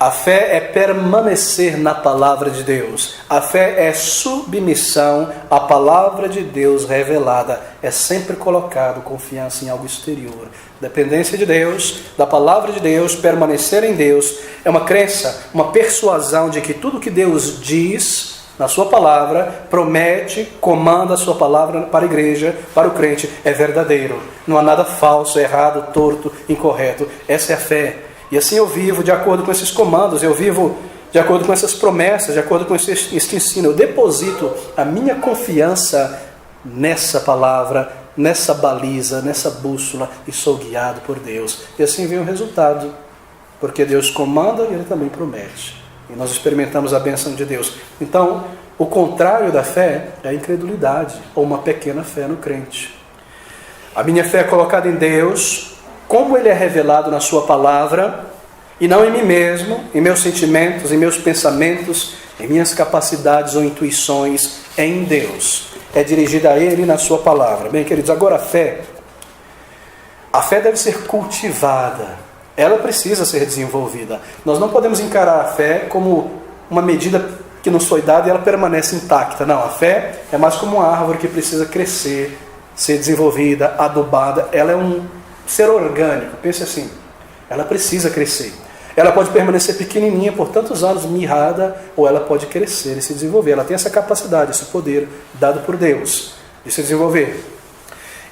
A fé é permanecer na palavra de Deus. A fé é submissão à palavra de Deus revelada. É sempre colocado confiança em algo exterior. Dependência de Deus, da palavra de Deus, permanecer em Deus. É uma crença, uma persuasão de que tudo que Deus diz na sua palavra, promete, comanda a sua palavra para a igreja, para o crente, é verdadeiro. Não há nada falso, errado, torto, incorreto. Essa é a fé. E assim eu vivo de acordo com esses comandos, eu vivo de acordo com essas promessas, de acordo com este ensino. Eu deposito a minha confiança nessa palavra, nessa baliza, nessa bússola, e sou guiado por Deus. E assim vem o resultado, porque Deus comanda e Ele também promete. E nós experimentamos a bênção de Deus. Então, o contrário da fé é a incredulidade, ou uma pequena fé no crente. A minha fé é colocada em Deus, como Ele é revelado na sua palavra, e não em mim mesmo, em meus sentimentos, em meus pensamentos, em minhas capacidades ou intuições, é em Deus. É dirigida a Ele na sua palavra. Bem, queridos, agora a fé deve ser cultivada. Ela precisa ser desenvolvida. Nós não podemos encarar a fé como uma medida que nos foi dada e ela permanece intacta. Não, a fé é mais como uma árvore que precisa crescer, ser desenvolvida, adubada. Ela é um ser orgânico, pense assim, ela precisa crescer. Ela pode permanecer pequenininha por tantos anos, mirrada, ou ela pode crescer e se desenvolver. Ela tem essa capacidade, esse poder dado por Deus de se desenvolver.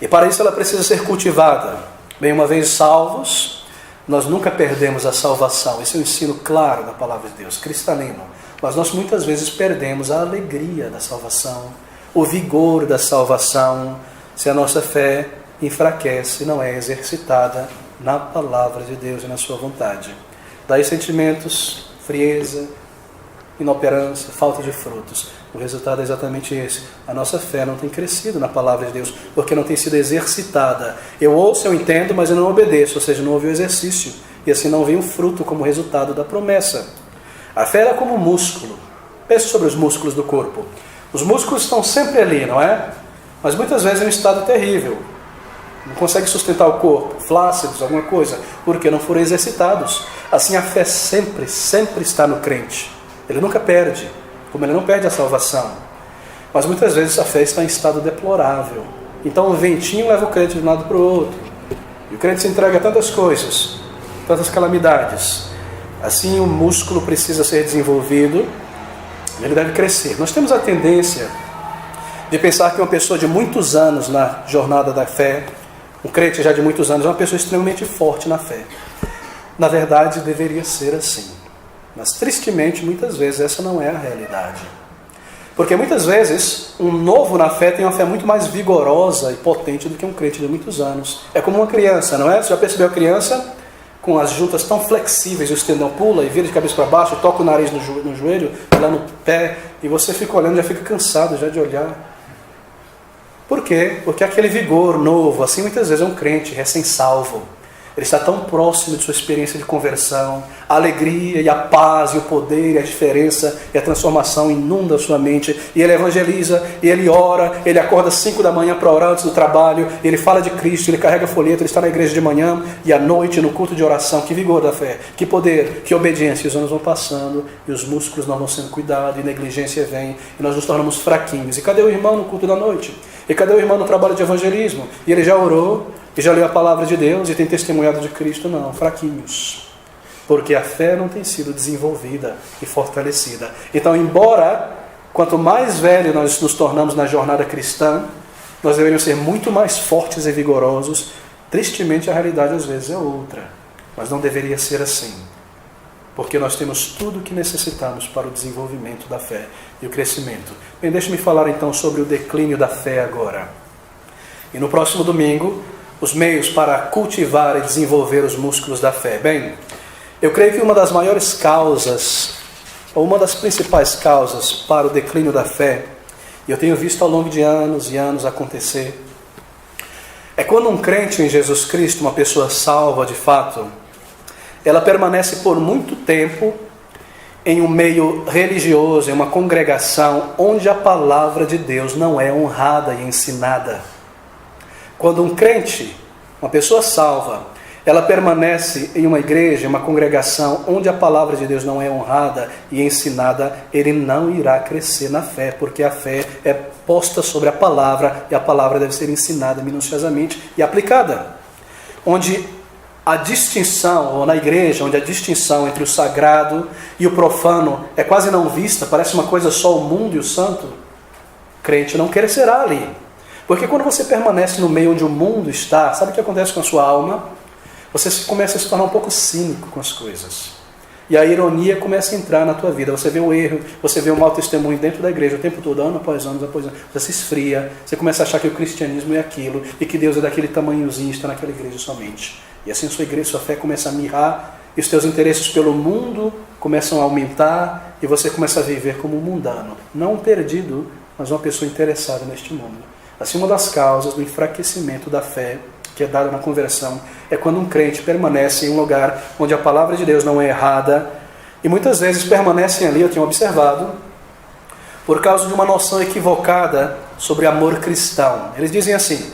E para isso ela precisa ser cultivada. Bem, uma vez salvos, nós nunca perdemos a salvação. Esse é um ensino claro da palavra de Deus, cristalino. Mas nós muitas vezes perdemos a alegria da salvação, o vigor da salvação, se a nossa fé enfraquece, não é exercitada na palavra de Deus e na sua vontade. Daí sentimentos, frieza, inoperância, falta de frutos. O resultado é exatamente esse. A nossa fé não tem crescido na palavra de Deus, porque não tem sido exercitada. Eu ouço, eu entendo, mas eu não obedeço, ou seja, não houve o exercício. E assim não vem o fruto como resultado da promessa. A fé é como um músculo. Pense sobre os músculos do corpo. Os músculos estão sempre ali, não é? Mas muitas vezes é um estado terrível. Não consegue sustentar o corpo, flácidos, alguma coisa, porque não foram exercitados. Assim a fé sempre está no crente. Ele nunca perde, como ele não perde a salvação. Mas muitas vezes a fé está em estado deplorável. Então o ventinho leva o crente de um lado para o outro. E o crente se entrega a tantas coisas, tantas calamidades. Assim o músculo precisa ser desenvolvido, ele deve crescer. Nós temos a tendência de pensar que uma pessoa de muitos anos na jornada da fé, um crente já de muitos anos, é uma pessoa extremamente forte na fé. Na verdade, deveria ser assim. Mas, tristemente, muitas vezes essa não é a realidade. Porque, muitas vezes, um novo na fé tem uma fé muito mais vigorosa e potente do que um crente de muitos anos. É como uma criança, não é? Você já percebeu a criança com as juntas tão flexíveis, o estendão pula e vira de cabeça para baixo, toca o nariz no joelho, lá no pé, e você fica olhando, já fica cansado já de olhar. Por quê? Porque aquele vigor novo, assim muitas vezes é um crente recém-salvo. Ele está tão próximo de sua experiência de conversão, a alegria e a paz e o poder e a diferença e a transformação inunda a sua mente, e ele evangeliza, e ele ora, ele acorda às 5 da manhã para orar antes do trabalho, ele fala de Cristo, ele carrega folheto, ele está na igreja de manhã e à noite no culto de oração. Que vigor da fé, que poder, que obediência. E os anos vão passando e os músculos não vão sendo cuidados, e negligência vem, e nós nos tornamos fraquinhos. E cadê o irmão no culto da noite? E cadê o irmão no trabalho de evangelismo? E ele já orou, e já leu a palavra de Deus e tem testemunhado de Cristo? Não, fraquinhos. Porque a fé não tem sido desenvolvida e fortalecida. Então, embora quanto mais velho nós nos tornamos na jornada cristã, nós deveríamos ser muito mais fortes e vigorosos. Tristemente, a realidade às vezes é outra. Mas não deveria ser assim. Porque nós temos tudo o que necessitamos para o desenvolvimento da fé e o crescimento. Bem, deixe-me falar então sobre o declínio da fé agora. E no próximo domingo, os meios para cultivar e desenvolver os músculos da fé. Bem, eu creio que uma das maiores causas, ou uma das principais causas para o declínio da fé, e eu tenho visto ao longo de anos e anos acontecer, é quando um crente em Jesus Cristo, uma pessoa salva de fato, ela permanece por muito tempo em um meio religioso, em uma congregação onde a palavra de Deus não é honrada e ensinada. Quando um crente, uma pessoa salva, ela permanece em uma igreja, uma congregação onde a palavra de Deus não é honrada e ensinada, ele não irá crescer na fé, porque a fé é posta sobre a palavra e a palavra deve ser ensinada minuciosamente e aplicada. Onde a distinção, ou na igreja, onde a distinção entre o sagrado e o profano é quase não vista, parece uma coisa só o mundo e o santo, crente não crescerá ali. Porque quando você permanece no meio onde o mundo está, sabe o que acontece com a sua alma? Você começa a se tornar um pouco cínico com as coisas. E a ironia começa a entrar na tua vida. Você vê o erro, você vê o mau testemunho dentro da igreja o tempo todo, ano após ano, você se esfria, você começa a achar que o cristianismo é aquilo, e que Deus é daquele tamanhozinho e está naquela igreja somente. E assim sua igreja, sua fé começa a mirrar, e os teus interesses pelo mundo começam a aumentar, e você começa a viver como um mundano. Não um perdido, mas uma pessoa interessada neste mundo. Assim, uma das causas do enfraquecimento da fé, que é dada na conversão, é quando um crente permanece em um lugar onde a palavra de Deus não é errada, e muitas vezes permanecem ali, eu tenho observado, por causa de uma noção equivocada sobre amor cristão. Eles dizem assim: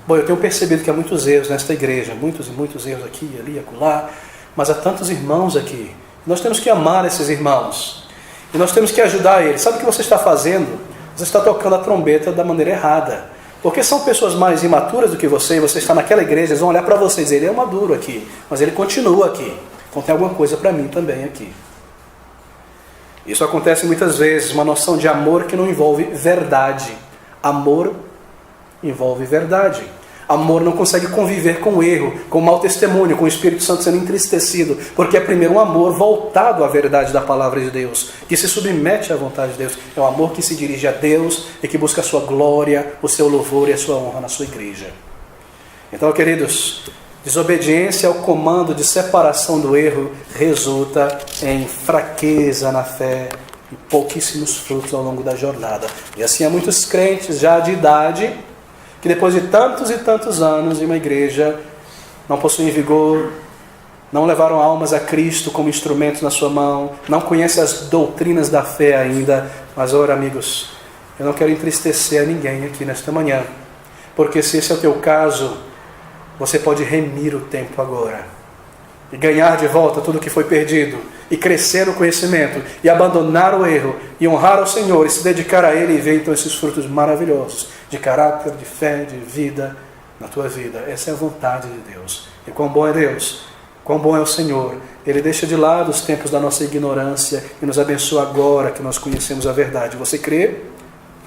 bom, eu tenho percebido que há muitos erros nesta igreja, muitos e muitos erros aqui, ali, acolá, mas há tantos irmãos aqui. Nós temos que amar esses irmãos, e nós temos que ajudar eles. Sabe o que você está fazendo? Você está tocando a trombeta da maneira errada. Porque são pessoas mais imaturas do que você, e você está naquela igreja, eles vão olhar para você e dizer: ele é maduro aqui, mas ele continua aqui. Então tem alguma coisa para mim também aqui. Isso acontece muitas vezes, uma noção de amor que não envolve verdade. Amor envolve verdade. Amor não consegue conviver com o erro, com o mau testemunho, com o Espírito Santo sendo entristecido, porque é primeiro um amor voltado à verdade da palavra de Deus, que se submete à vontade de Deus. É um amor que se dirige a Deus e que busca a sua glória, o seu louvor e a sua honra na sua igreja. Então, queridos, desobediência ao comando de separação do erro resulta em fraqueza na fé e pouquíssimos frutos ao longo da jornada. E assim há muitos crentes já de idade que depois de tantos e tantos anos em uma igreja não possuem vigor, não levaram almas a Cristo como instrumentos na sua mão, não conhecem as doutrinas da fé ainda. Mas, ora, amigos, eu não quero entristecer a ninguém aqui nesta manhã, porque se esse é o teu caso, você pode remir o tempo agora e ganhar de volta tudo o que foi perdido, e crescer no conhecimento, e abandonar o erro, e honrar ao Senhor, e se dedicar a Ele, e ver então esses frutos maravilhosos de caráter, de fé, de vida na tua vida. Essa é a vontade de Deus. E quão bom é Deus, quão bom é o Senhor. Ele deixa de lado os tempos da nossa ignorância e nos abençoa agora que nós conhecemos a verdade. Você crê?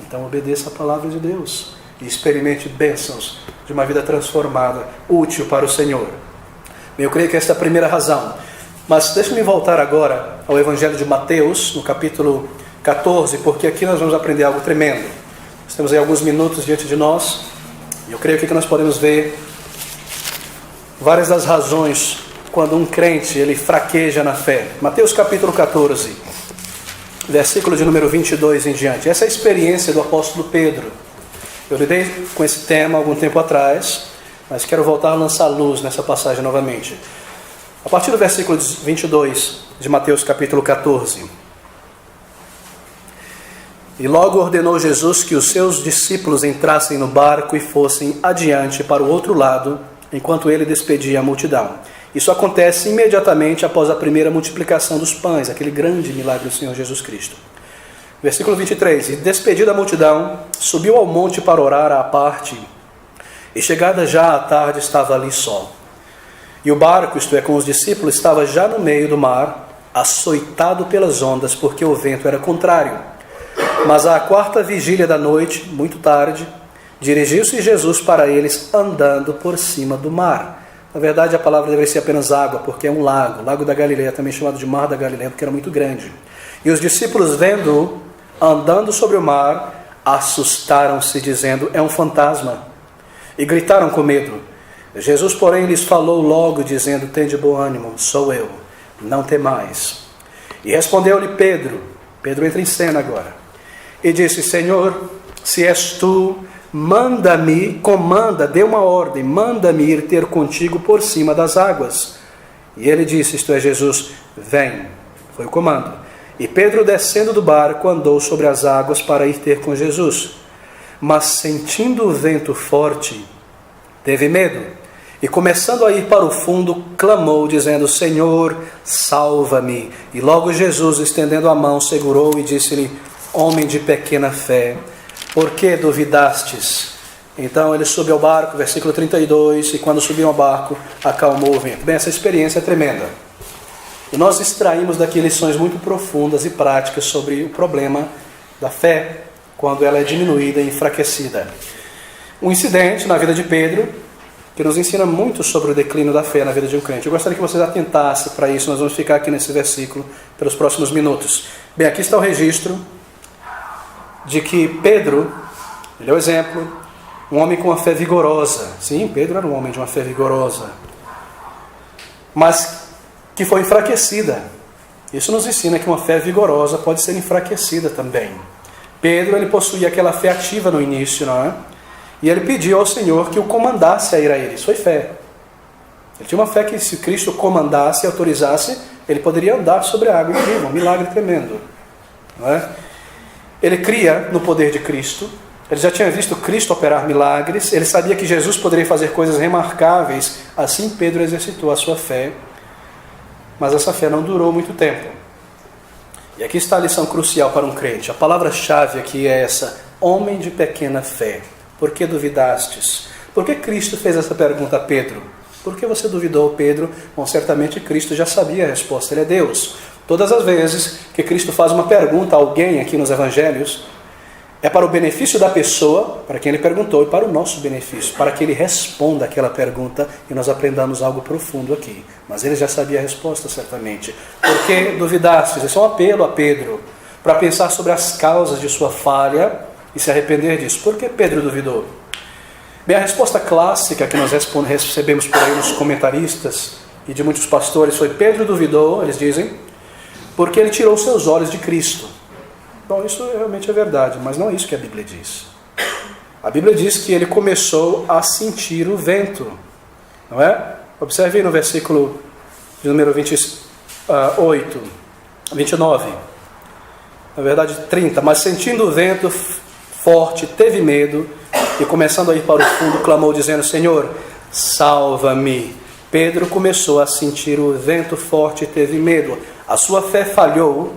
Então obedeça a palavra de Deus e experimente bênçãos de uma vida transformada, útil para o Senhor. Eu creio que esta é a primeira razão. Mas deixe-me voltar agora ao Evangelho de Mateus, no capítulo 14, porque aqui nós vamos aprender algo tremendo. Nós temos aí alguns minutos diante de nós, e eu creio que nós podemos ver várias das razões quando um crente ele fraqueja na fé. Mateus capítulo 14, versículo de número 22 em diante. Essa é a experiência do apóstolo Pedro. Eu lidei com esse tema algum tempo atrás, mas quero voltar a lançar luz nessa passagem novamente. A partir do versículo 22 de Mateus capítulo 14. E logo ordenou Jesus que os seus discípulos entrassem no barco e fossem adiante para o outro lado, enquanto ele despedia a multidão. Isso acontece imediatamente após a primeira multiplicação dos pães, aquele grande milagre do Senhor Jesus Cristo. Versículo 23. E despedida a multidão, subiu ao monte para orar à parte, e chegada já a tarde estava ali só. E o barco, isto é, com os discípulos, estava já no meio do mar, açoitado pelas ondas, porque o vento era contrário. Mas à quarta vigília da noite, muito tarde, dirigiu-se Jesus para eles andando por cima do mar. Na verdade, a palavra deveria ser apenas água, porque é um lago, Lago da Galileia, também chamado de Mar da Galileia, porque era muito grande. E os discípulos, vendo-o andando sobre o mar, assustaram-se, dizendo: é um fantasma, e gritaram com medo. Jesus, porém, lhes falou logo, dizendo: tende bom ânimo, sou eu, não temais. E respondeu-lhe Pedro entra em cena agora, e disse: Senhor, se és tu, manda-me, comanda, dê uma ordem, manda-me ir ter contigo por cima das águas. E ele disse, isto é, Jesus: vem. Foi o comando. E Pedro, descendo do barco, andou sobre as águas para ir ter com Jesus. Mas sentindo o vento forte, teve medo. E começando a ir para o fundo, clamou, dizendo: Senhor, salva-me. E logo Jesus, estendendo a mão, segurou e disse-lhe: homem de pequena fé, por que duvidastes? Então ele subiu ao barco, versículo 32, e quando subiu ao barco, acalmou o vento. Bem, essa experiência é tremenda. E nós extraímos daqui lições muito profundas e práticas sobre o problema da fé, quando ela é diminuída e enfraquecida. Um incidente na vida de Pedro, que nos ensina muito sobre o declínio da fé na vida de um crente. Eu gostaria que vocês atentassem para isso, nós vamos ficar aqui nesse versículo pelos próximos minutos. Bem, aqui está o registro de que Pedro, ele é o exemplo, um homem com uma fé vigorosa. Sim, Pedro era um homem de uma fé vigorosa, mas que foi enfraquecida. Isso nos ensina que uma fé vigorosa pode ser enfraquecida também. Pedro, ele possuía aquela fé ativa no início, não é? E ele pediu ao Senhor que o comandasse a ir a ele. Isso foi fé. Ele tinha uma fé que, se Cristo comandasse e autorizasse, ele poderia andar sobre a água. Incrível, um milagre tremendo, não é? Ele cria no poder de Cristo. Ele já tinha visto Cristo operar milagres. Ele sabia que Jesus poderia fazer coisas remarcáveis. Assim Pedro exercitou a sua fé. Mas essa fé não durou muito tempo. E aqui está a lição crucial para um crente. A palavra-chave aqui é essa: homem de pequena fé. Por que duvidastes? Por que Cristo fez essa pergunta a Pedro? Por que você duvidou, Pedro? Bom, certamente Cristo já sabia a resposta. Ele é Deus. Todas as vezes que Cristo faz uma pergunta a alguém aqui nos Evangelhos, é para o benefício da pessoa, para quem ele perguntou, e para o nosso benefício, para que ele responda aquela pergunta e nós aprendamos algo profundo aqui. Mas ele já sabia a resposta, certamente. Por que duvidastes? Esse é um apelo a Pedro, para pensar sobre as causas de sua falha e se arrepender disso. Por que Pedro duvidou? Bem, a resposta clássica que nós recebemos por aí nos comentaristas e de muitos pastores foi: Pedro duvidou, eles dizem, porque ele tirou seus olhos de Cristo. Bom, isso realmente é verdade, mas não é isso que a Bíblia diz. A Bíblia diz que ele começou a sentir o vento, não é? Observe aí no versículo de número 29, na verdade 30. Mas sentindo o vento forte, teve medo, e começando a ir para o fundo, clamou, dizendo: Senhor, salva-me. Pedro começou a sentir o vento forte e teve medo. A sua fé falhou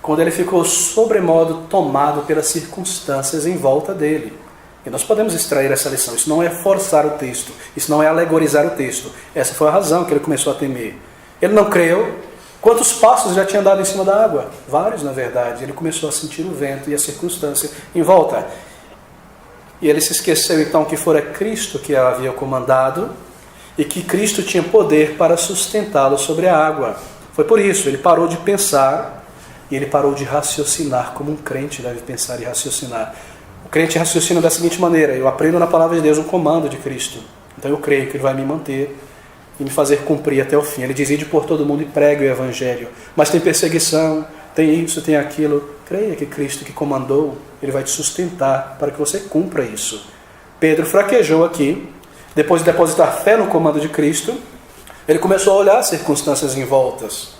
quando ele ficou sobremodo tomado pelas circunstâncias em volta dele. E nós podemos extrair essa lição. Isso não é forçar o texto, isso não é alegorizar o texto. Essa foi a razão que ele começou a temer. Ele não creu. Quantos passos já tinha andado em cima da água? Vários, na verdade. Ele começou a sentir o vento e a circunstância em volta. E ele se esqueceu então que fora Cristo que a havia comandado e que Cristo tinha poder para sustentá-lo sobre a água. Foi por isso, ele parou de pensar e ele parou de raciocinar, como um crente deve pensar e raciocinar. O crente raciocina da seguinte maneira: eu aprendo na palavra de Deus um comando de Cristo, então eu creio que ele vai me manter e me fazer cumprir até o fim. Ele diz: ide por todo mundo e pregue o Evangelho. Mas tem perseguição, tem isso, tem aquilo. Creia que Cristo que comandou, Ele vai te sustentar para que você cumpra isso. Pedro fraquejou aqui, depois de depositar fé no comando de Cristo, ele começou a olhar as circunstâncias em voltas.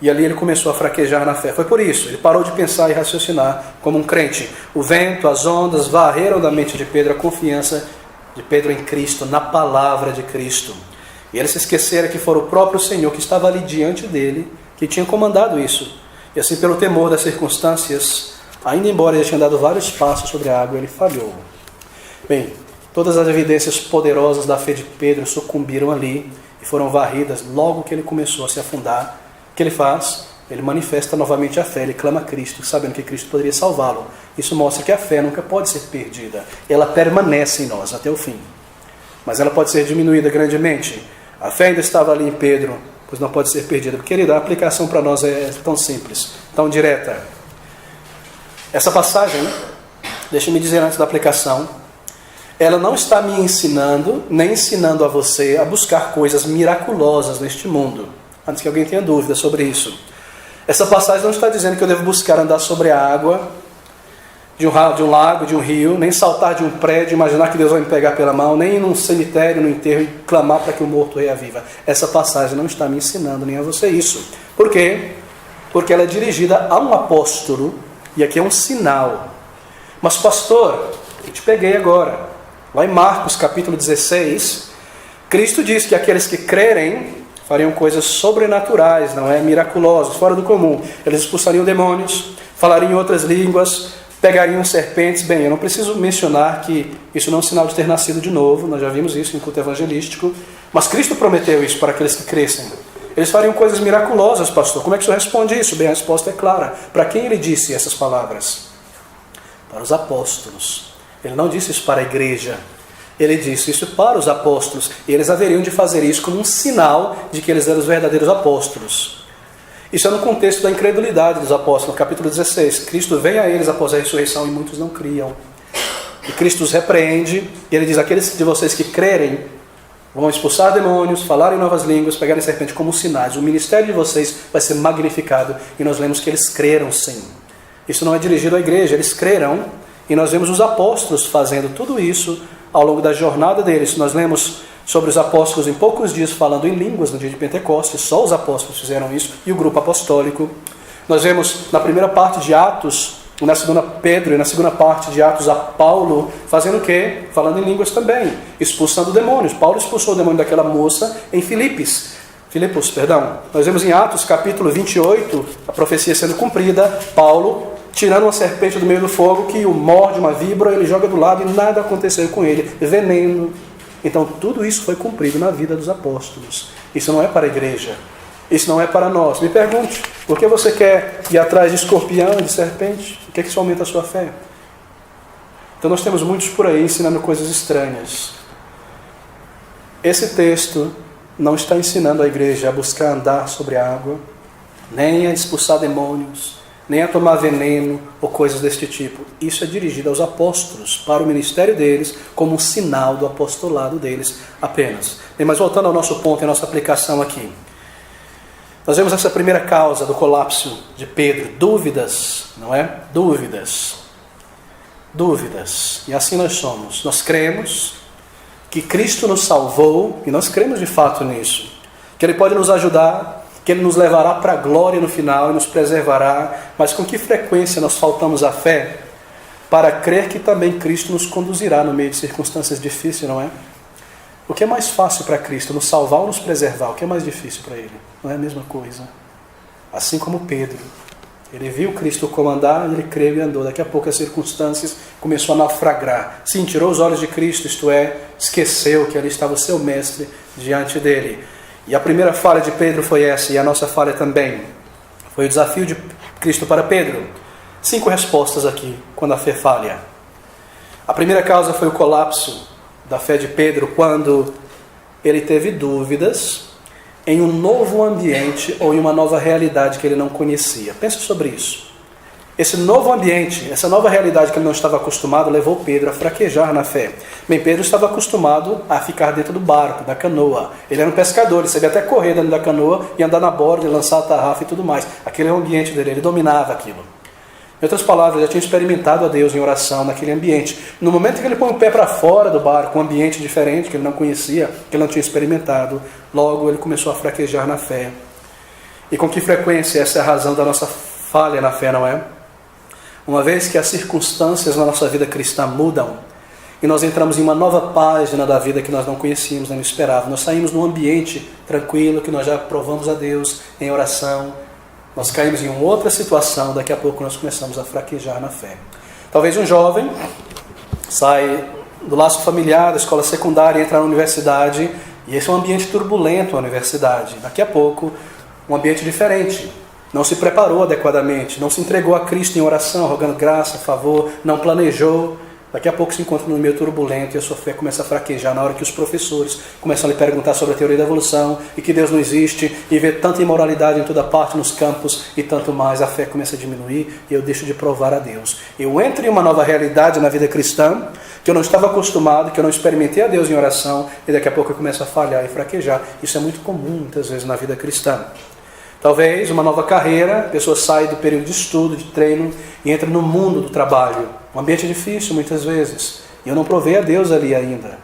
E ali ele começou a fraquejar na fé. Foi por isso, ele parou de pensar e raciocinar como um crente. O vento, as ondas varreram da mente de Pedro a confiança de Pedro em Cristo, na palavra de Cristo. E ele se esquecera que fora o próprio Senhor que estava ali diante dele, que tinha comandado isso. E assim, pelo temor das circunstâncias, ainda embora ele tinha dado vários passos sobre a água, ele falhou. Bem, todas as evidências poderosas da fé de Pedro sucumbiram ali e foram varridas logo que ele começou a se afundar. O que ele faz? Ele manifesta novamente a fé, ele clama a Cristo, sabendo que Cristo poderia salvá-lo. Isso mostra que a fé nunca pode ser perdida. Ela permanece em nós até o fim. Mas ela pode ser diminuída grandemente. A fé ainda estava ali em Pedro, pois não pode ser perdida. Querida, a aplicação para nós é tão simples, tão direta. Essa passagem, deixe-me dizer antes da aplicação, ela não está me ensinando, nem ensinando a você a buscar coisas miraculosas neste mundo. Antes que alguém tenha dúvida sobre isso. Essa passagem não está dizendo que eu devo buscar andar sobre a água de um lago, de um rio, nem saltar de um prédio, imaginar que Deus vai me pegar pela mão, nem ir num cemitério, no enterro e clamar para que o morto reaviva. Essa passagem não está me ensinando nem a você isso. Por quê? Porque ela é dirigida a um apóstolo, e aqui é um sinal. Mas pastor, eu te peguei agora. Lá em Marcos capítulo 16, Cristo diz que aqueles que crerem fariam coisas sobrenaturais, não é? Miraculosas, fora do comum. Eles expulsariam demônios, falariam em outras línguas, pegariam serpentes. Bem, eu não preciso mencionar que isso não é um sinal de ter nascido de novo, nós já vimos isso em culto evangelístico, mas Cristo prometeu isso para aqueles que crescem. Eles fariam coisas miraculosas, pastor. Como é que o senhor responde isso? Bem, a resposta é clara. Para quem ele disse essas palavras? Para os apóstolos. Ele não disse isso para a igreja. Ele disse isso para os apóstolos. E eles haveriam de fazer isso como um sinal de que eles eram os verdadeiros apóstolos. Isso é no contexto da incredulidade dos apóstolos. No capítulo 16, Cristo vem a eles após a ressurreição e muitos não criam. E Cristo os repreende. E ele diz, aqueles de vocês que crerem vão expulsar demônios, falar em novas línguas, pegarem serpente como sinais. O ministério de vocês vai ser magnificado. E nós lemos que eles creram sim. Isso não é dirigido à igreja, eles creram. E nós vemos os apóstolos fazendo tudo isso ao longo da jornada deles. Nós lemos sobre os apóstolos em poucos dias falando em línguas no dia de Pentecostes. Só os apóstolos fizeram isso e o grupo apostólico. Nós vemos na primeira parte de Atos, na segunda Pedro e na segunda parte de Atos a Paulo fazendo o quê? Falando em línguas também, expulsando demônios. Paulo expulsou o demônio daquela moça em Filipos. Nós vemos em Atos capítulo 28 a profecia sendo cumprida. Paulo tirando uma serpente do meio do fogo que o morde uma víbora, ele joga do lado e nada aconteceu com ele, veneno. Então tudo isso foi cumprido na vida dos apóstolos. Isso não é para a igreja, isso não é para nós. Me pergunte, por que você quer ir atrás de escorpião, de serpente? O que é que isso aumenta a sua fé? Então nós temos muitos por aí ensinando coisas estranhas. Esse texto não está ensinando a igreja a buscar andar sobre a água, nem a expulsar demônios, nem a tomar veneno ou coisas deste tipo. Isso é dirigido aos apóstolos, para o ministério deles, como um sinal do apostolado deles apenas. Mas voltando ao nosso ponto e à nossa aplicação aqui. Nós vemos essa primeira causa do colapso de Pedro, dúvidas, não é? Dúvidas. E assim nós somos. Nós cremos que Cristo nos salvou, e nós cremos de fato nisso, que Ele pode nos ajudar, que Ele nos levará para a glória no final e nos preservará, mas com que frequência nós faltamos a fé para crer que também Cristo nos conduzirá no meio de circunstâncias difíceis, não é? O que é mais fácil para Cristo, nos salvar ou nos preservar? O que é mais difícil para Ele? Não é a mesma coisa. Assim como Pedro, ele viu Cristo comandar, ele creu e andou. Daqui a pouco as circunstâncias começou a naufragar. Sim, tirou os olhos de Cristo, isto é, esqueceu que ali estava o seu mestre diante dele. E a primeira falha de Pedro foi essa, e a nossa falha também. Foi o desafio de Cristo para Pedro. 5 respostas aqui, quando a fé falha. A primeira causa foi o colapso da fé de Pedro, quando ele teve dúvidas em um novo ambiente ou em uma nova realidade que ele não conhecia. Pensa sobre isso. Esse novo ambiente, essa nova realidade que ele não estava acostumado, levou Pedro a fraquejar na fé. Bem, Pedro estava acostumado a ficar dentro do barco, da canoa. Ele era um pescador, ele sabia até correr dentro da canoa e andar na borda, e lançar a tarrafa e tudo mais. Aquele é o ambiente dele, ele dominava aquilo. Em outras palavras, ele já tinha experimentado a Deus em oração naquele ambiente. No momento que ele põe o pé para fora do barco, um ambiente diferente, que ele não conhecia, que ele não tinha experimentado, logo ele começou a fraquejar na fé. E com que frequência essa é a razão da nossa falha na fé, não é? Uma vez que as circunstâncias na nossa vida cristã mudam e nós entramos em uma nova página da vida que nós não conhecíamos, não esperávamos. Nós saímos num ambiente tranquilo, que nós já provamos a Deus em oração. Nós caímos em uma outra situação, daqui a pouco nós começamos a fraquejar na fé. Talvez um jovem sai do laço familiar, da escola secundária, entra na universidade, e esse é um ambiente turbulento, a universidade. Daqui a pouco, um ambiente diferente. Não se preparou adequadamente, não se entregou a Cristo em oração, rogando graça, favor, não planejou. Daqui a pouco se encontra no meio turbulento e a sua fé começa a fraquejar na hora que os professores começam a lhe perguntar sobre a teoria da evolução e que Deus não existe e vê tanta imoralidade em toda parte nos campos e tanto mais, a fé começa a diminuir e eu deixo de provar a Deus. Eu entro em uma nova realidade na vida cristã que eu não estava acostumado, que eu não experimentei a Deus em oração e daqui a pouco eu começo a falhar e fraquejar. Isso é muito comum muitas vezes na vida cristã. Talvez uma nova carreira, a pessoa sai do período de estudo, de treino e entra no mundo do trabalho. Um ambiente difícil muitas vezes. E eu não provei a Deus ali ainda.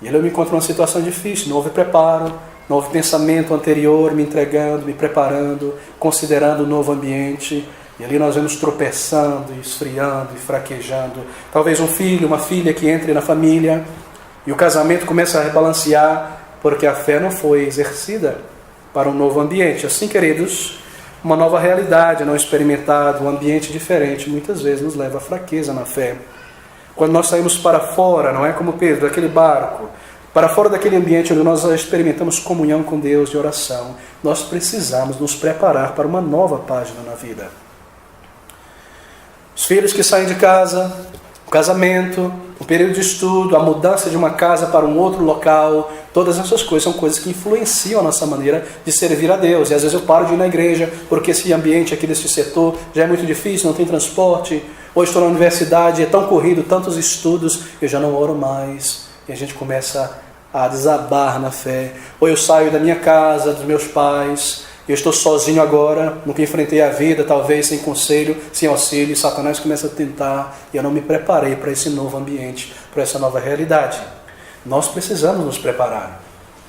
E eu me encontro numa situação difícil, não houve preparo, não houve pensamento anterior, me entregando, me preparando, considerando o novo ambiente. E ali nós vamos tropeçando, esfriando e fraquejando. Talvez um filho, uma filha que entre na família e o casamento começa a rebalancear porque a fé não foi exercida para um novo ambiente. Assim, queridos, uma nova realidade não experimentada, um ambiente diferente, muitas vezes nos leva à fraqueza na fé. Quando nós saímos para fora, não é como Pedro, daquele barco, para fora daquele ambiente onde nós experimentamos comunhão com Deus e oração, nós precisamos nos preparar para uma nova página na vida. Os filhos que saem de casa, o casamento, o período de estudo, a mudança de uma casa para um outro local, todas essas coisas são coisas que influenciam a nossa maneira de servir a Deus. E às vezes eu paro de ir na igreja porque esse ambiente aqui desse setor já é muito difícil, não tem transporte. Ou estou na universidade, é tão corrido, tantos estudos, eu já não oro mais. E a gente começa a desabar na fé. Ou eu saio da minha casa, dos meus pais, eu estou sozinho agora, nunca enfrentei a vida, talvez sem conselho, sem auxílio, e Satanás começa a tentar, e eu não me preparei para esse novo ambiente, para essa nova realidade. Nós precisamos nos preparar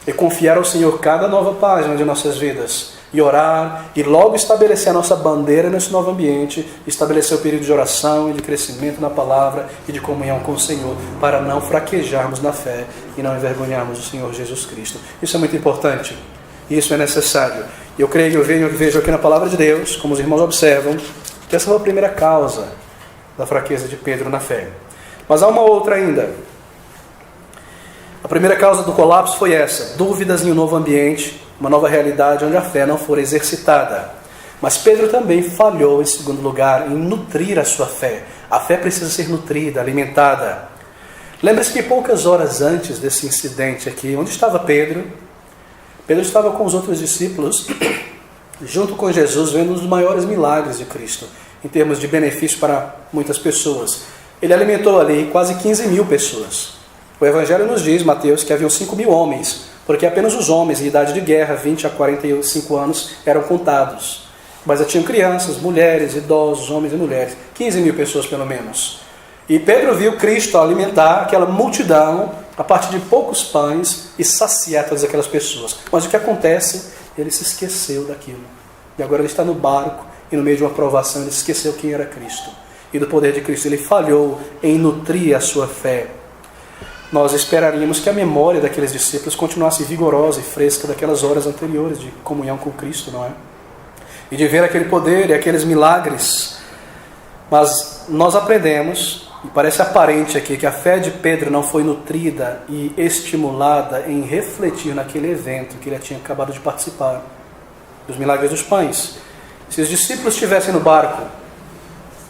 e confiar ao Senhor cada nova página de nossas vidas, e orar, e logo estabelecer a nossa bandeira nesse novo ambiente, estabelecer o período de oração e de crescimento na palavra e de comunhão com o Senhor, para não fraquejarmos na fé e não envergonharmos o Senhor Jesus Cristo. Isso é muito importante. Isso é necessário. Eu creio, eu vejo aqui na palavra de Deus, como os irmãos observam, que essa foi a primeira causa da fraqueza de Pedro na fé. Mas há uma outra ainda. A primeira causa do colapso foi essa: dúvidas em um novo ambiente, uma nova realidade onde a fé não for exercitada. Mas Pedro também falhou, em segundo lugar, em nutrir a sua fé. A fé precisa ser nutrida, alimentada. Lembre-se que poucas horas antes desse incidente aqui, onde estava Pedro? Pedro estava com os outros discípulos, junto com Jesus, vendo um dos maiores milagres de Cristo, em termos de benefício para muitas pessoas. Ele alimentou ali quase 15 mil pessoas. O Evangelho nos diz, Mateus, que haviam 5 mil homens, porque apenas os homens em idade de guerra, 20 a 45 anos, eram contados. Mas tinham crianças, mulheres, idosos, homens e mulheres, 15 mil pessoas pelo menos. E Pedro viu Cristo alimentar aquela multidão a partir de poucos pães e saciar todas aquelas pessoas. Mas o que acontece? Ele se esqueceu daquilo. E agora ele está no barco e no meio de uma provação ele esqueceu quem era Cristo. E do poder de Cristo ele falhou em nutrir a sua fé. Nós esperaríamos que a memória daqueles discípulos continuasse vigorosa e fresca daquelas horas anteriores de comunhão com Cristo, não é? E de ver aquele poder e aqueles milagres. Mas nós aprendemos, e parece aparente aqui, que a fé de Pedro não foi nutrida e estimulada em refletir naquele evento que ele tinha acabado de participar, dos milagres dos pães. Se os discípulos estivessem no barco,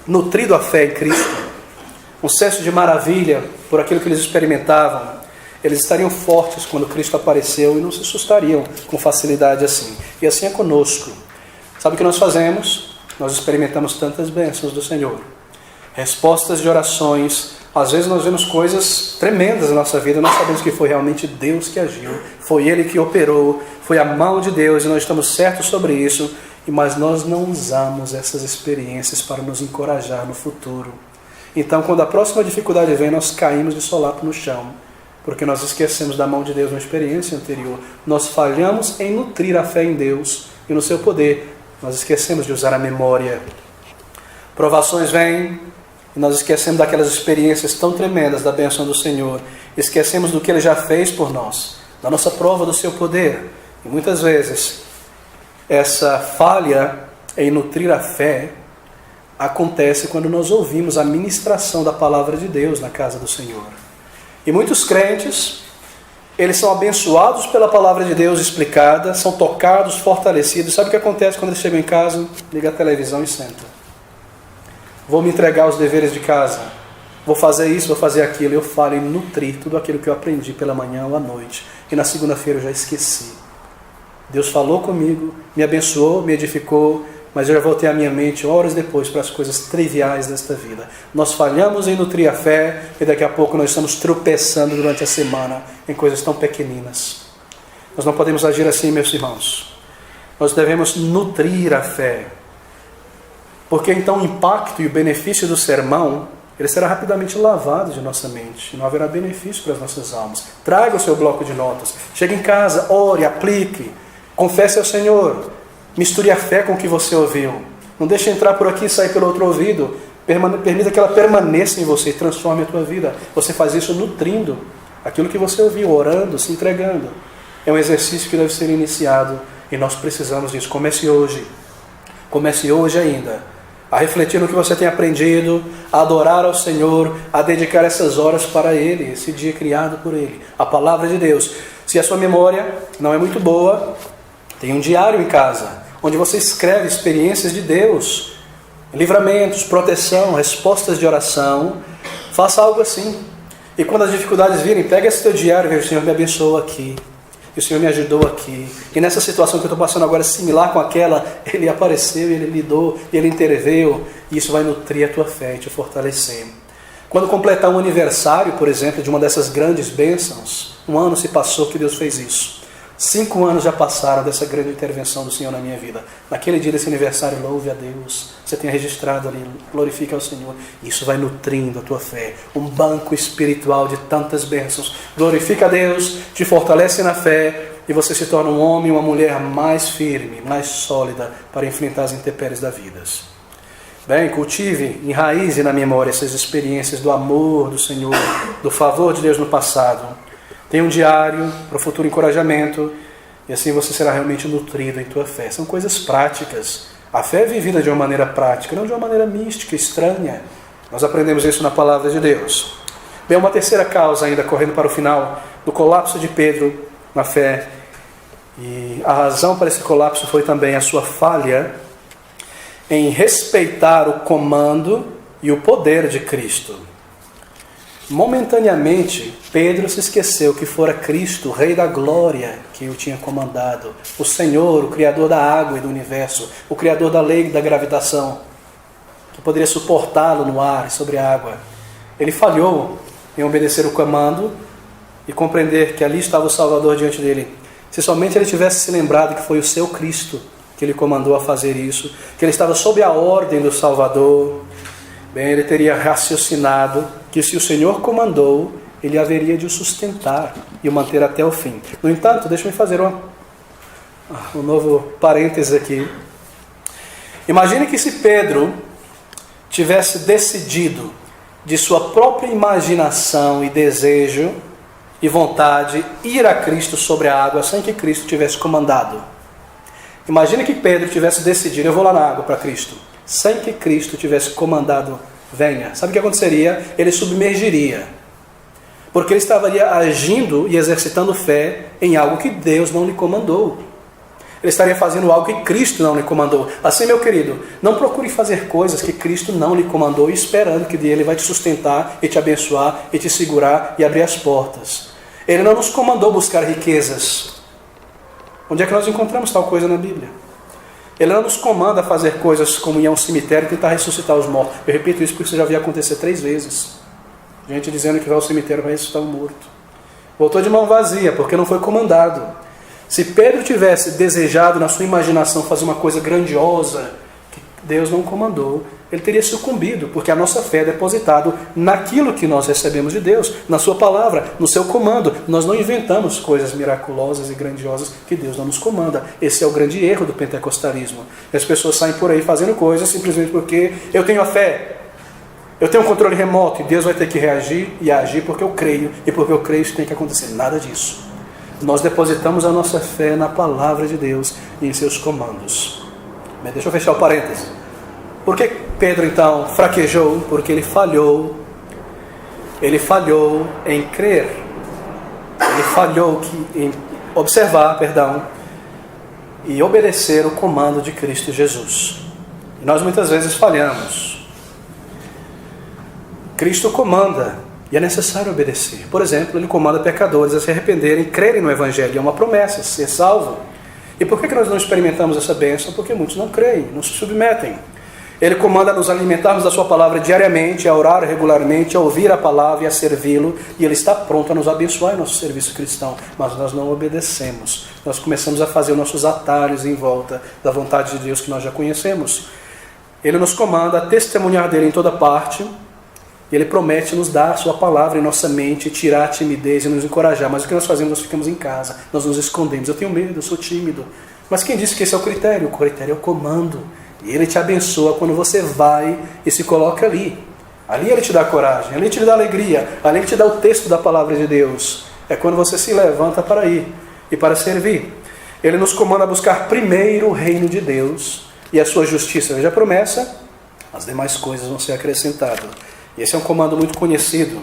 nutrido a fé em Cristo, um senso de maravilha por aquilo que eles experimentavam, eles estariam fortes quando Cristo apareceu e não se assustariam com facilidade assim. E assim é conosco. Sabe o que nós fazemos? nós experimentamos tantas bênçãos do Senhor. Respostas de orações. Às vezes nós vemos coisas tremendas na nossa vida, nós sabemos que foi realmente Deus que agiu, foi Ele que operou, foi a mão de Deus e nós estamos certos sobre isso, mas nós não usamos essas experiências para nos encorajar no futuro. Então, quando a próxima dificuldade vem, nós caímos de solapo no chão, porque nós esquecemos da mão de Deus na experiência anterior. Nós falhamos em nutrir a fé em Deus e no seu poder. Nós esquecemos de usar a memória. Provações vêm e nós esquecemos daquelas experiências tão tremendas da bênção do Senhor. Esquecemos do que Ele já fez por nós, da nossa prova do seu poder. E muitas vezes, essa falha em nutrir a fé acontece quando nós ouvimos a ministração da palavra de Deus na casa do Senhor. E muitos crentes, eles são abençoados pela palavra de Deus explicada, são tocados, fortalecidos. Sabe o que acontece quando eles chegam em casa? Liga a televisão e senta. Vou me entregar aos deveres de casa. Vou fazer isso, vou fazer aquilo. Eu falo em nutrir tudo aquilo que eu aprendi pela manhã ou à noite. E na segunda-feira eu já esqueci. Deus falou comigo, me abençoou, me edificou, mas eu já voltei a minha mente horas depois para as coisas triviais desta vida. Nós falhamos em nutrir a fé e daqui a pouco nós estamos tropeçando durante a semana em coisas tão pequeninas. Nós não podemos agir assim, meus irmãos. Nós devemos nutrir a fé. Porque então o impacto e o benefício do sermão, ele será rapidamente lavado de nossa mente. Não haverá benefício para as nossas almas. Traga o seu bloco de notas. Chegue em casa, ore, aplique. Confesse ao Senhor. Misture a fé com o que você ouviu. Não deixe entrar por aqui e sair pelo outro ouvido. Permita que ela permaneça em você e transforme a tua vida. Você faz isso nutrindo aquilo que você ouviu, orando, se entregando. É um exercício que deve ser iniciado e nós precisamos disso. Comece hoje. Comece hoje ainda a refletir no que você tem aprendido, a adorar ao Senhor, a dedicar essas horas para Ele, esse dia criado por Ele, a palavra de Deus. Se a sua memória não é muito boa, tem um diário em casa, onde você escreve experiências de Deus, livramentos, proteção, respostas de oração. Faça algo assim. E quando as dificuldades virem, pega esse teu diário e veja: o Senhor me abençoou aqui, e o Senhor me ajudou aqui. E nessa situação que eu estou passando agora, similar com aquela, Ele apareceu, Ele lidou, Ele interveio. E isso vai nutrir a tua fé e te fortalecer. Quando completar um aniversário, por exemplo, de uma dessas grandes bênçãos, 1 ano se passou que Deus fez isso. 5 anos já passaram dessa grande intervenção do Senhor na minha vida. Naquele dia desse aniversário, louve a Deus. Você tenha registrado ali, glorifique ao Senhor. Isso vai nutrindo a tua fé. Um banco espiritual de tantas bênçãos. Glorifica a Deus, te fortalece na fé e você se torna um homem e uma mulher mais firme, mais sólida para enfrentar as intempéries da vida. Bem, cultive, enraize na memória essas experiências do amor do Senhor, do favor de Deus no passado. Tenha um diário para o futuro encorajamento e assim você será realmente nutrido em tua fé. São coisas práticas. A fé é vivida de uma maneira prática, não de uma maneira mística, estranha. Nós aprendemos isso na palavra de Deus. Bem, uma terceira causa ainda, correndo para o final, do colapso de Pedro na fé. E a razão para esse colapso foi também a sua falha em respeitar o comando e o poder de Cristo. Momentaneamente, Pedro se esqueceu que fora Cristo, o Rei da Glória, que o tinha comandado. O Senhor, o Criador da água e do universo, o Criador da lei e da gravitação, que poderia suportá-lo no ar e sobre a água. Ele falhou em obedecer o comando e compreender que ali estava o Salvador diante dele. Se somente ele tivesse se lembrado que foi o seu Cristo que ele comandou a fazer isso, que ele estava sob a ordem do Salvador, bem, ele teria raciocinado que se o Senhor comandou, Ele haveria de o sustentar e o manter até o fim. No entanto, deixa-me fazer um novo parênteses aqui. Imagine que se Pedro tivesse decidido de sua própria imaginação e desejo e vontade ir a Cristo sobre a água sem que Cristo tivesse comandado. Imagine que Pedro tivesse decidido: eu vou lá na água para Cristo, sem que Cristo tivesse comandado: venha. Sabe o que aconteceria? Ele submergiria. Porque ele estaria agindo e exercitando fé em algo que Deus não lhe comandou. Ele estaria fazendo algo que Cristo não lhe comandou. Assim, meu querido, não procure fazer coisas que Cristo não lhe comandou, esperando que Ele vai te sustentar e te abençoar e te segurar e abrir as portas. Ele não nos comandou buscar riquezas. Onde é que nós encontramos tal coisa na Bíblia? Ele não nos comanda a fazer coisas como ir a um cemitério e tentar ressuscitar os mortos. Eu repito isso porque você já viu acontecer 3 vezes. Gente dizendo que vai ao cemitério para ressuscitar um morto. Voltou de mão vazia, porque não foi comandado. Se Pedro tivesse desejado na sua imaginação fazer uma coisa grandiosa, que Deus não comandou, ele teria sucumbido, porque a nossa fé é depositada naquilo que nós recebemos de Deus, na sua palavra, no seu comando. Nós não inventamos coisas miraculosas e grandiosas que Deus não nos comanda. Esse é o grande erro do pentecostalismo. As pessoas saem por aí fazendo coisas simplesmente porque eu tenho a fé, eu tenho um controle remoto e Deus vai ter que reagir e agir porque eu creio, e porque eu creio isso tem que acontecer. Nada disso. Nós depositamos a nossa fé na palavra de Deus e em seus comandos. Mas deixa eu fechar o parênteses. Por que Pedro então fraquejou? Porque ele falhou em crer. Ele falhou em observar, e obedecer o comando de Cristo Jesus. E nós muitas vezes falhamos. Cristo comanda e é necessário obedecer. Por exemplo, ele comanda pecadores a se arrependerem e crerem no Evangelho. É uma promessa, ser salvo. E por que nós não experimentamos essa bênção? Porque muitos não creem, não se submetem. Ele comanda a nos alimentarmos da sua palavra diariamente, a orar regularmente, a ouvir a palavra e a servi-lo. E Ele está pronto a nos abençoar em nosso serviço cristão. Mas nós não obedecemos. Nós começamos a fazer os nossos atalhos em volta da vontade de Deus que nós já conhecemos. Ele nos comanda a testemunhar dele em toda parte. E Ele promete nos dar a sua palavra em nossa mente, tirar a timidez e nos encorajar. Mas o que nós fazemos? Nós ficamos em casa, nós nos escondemos. Eu tenho medo, eu sou tímido. Mas quem disse que esse é o critério? O critério é o comando. E Ele te abençoa quando você vai e se coloca ali. Ali Ele te dá coragem, ali Ele te dá alegria, ali Ele te dá o texto da palavra de Deus. É quando você se levanta para ir e para servir. Ele nos comanda a buscar primeiro o reino de Deus e a sua justiça. Veja a promessa, as demais coisas vão ser acrescentadas. E esse é um comando muito conhecido.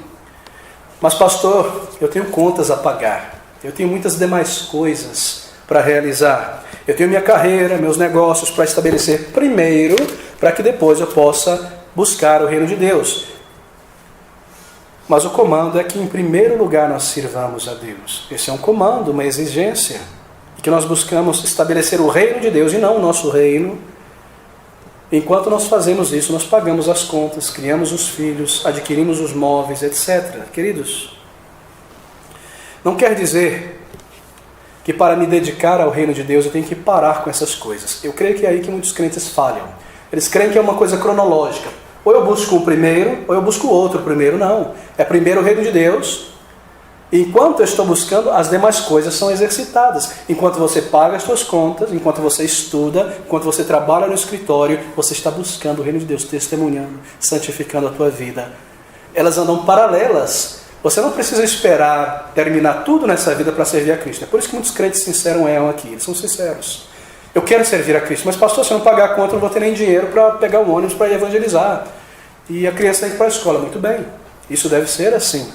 Mas pastor, eu tenho contas a pagar. Eu tenho muitas demais coisas para realizar. Eu tenho minha carreira, meus negócios para estabelecer primeiro, para que depois eu possa buscar o reino de Deus. Mas o comando é que em primeiro lugar nós sirvamos a Deus. Esse é um comando, uma exigência. E que nós buscamos estabelecer o reino de Deus e não o nosso reino. Enquanto nós fazemos isso, nós pagamos as contas, criamos os filhos, adquirimos os móveis, etc. Queridos, não quer dizer que para me dedicar ao reino de Deus eu tenho que parar com essas coisas. Eu creio que é aí que muitos crentes falham. Eles creem que é uma coisa cronológica. Ou eu busco um primeiro, ou eu busco o outro primeiro. Não. É primeiro o reino de Deus. Enquanto eu estou buscando, as demais coisas são exercitadas. Enquanto você paga as suas contas, enquanto você estuda, enquanto você trabalha no escritório, você está buscando o reino de Deus, testemunhando, santificando a tua vida. Elas andam paralelas. Você não precisa esperar terminar tudo nessa vida para servir a Cristo. É por isso que muitos crentes sinceros erram aqui. Eles são sinceros. Eu quero servir a Cristo, mas pastor, se eu não pagar a conta, eu não vou ter nem dinheiro para pegar o ônibus para ir evangelizar. E a criança tem que ir para a escola. Muito bem. Isso deve ser assim.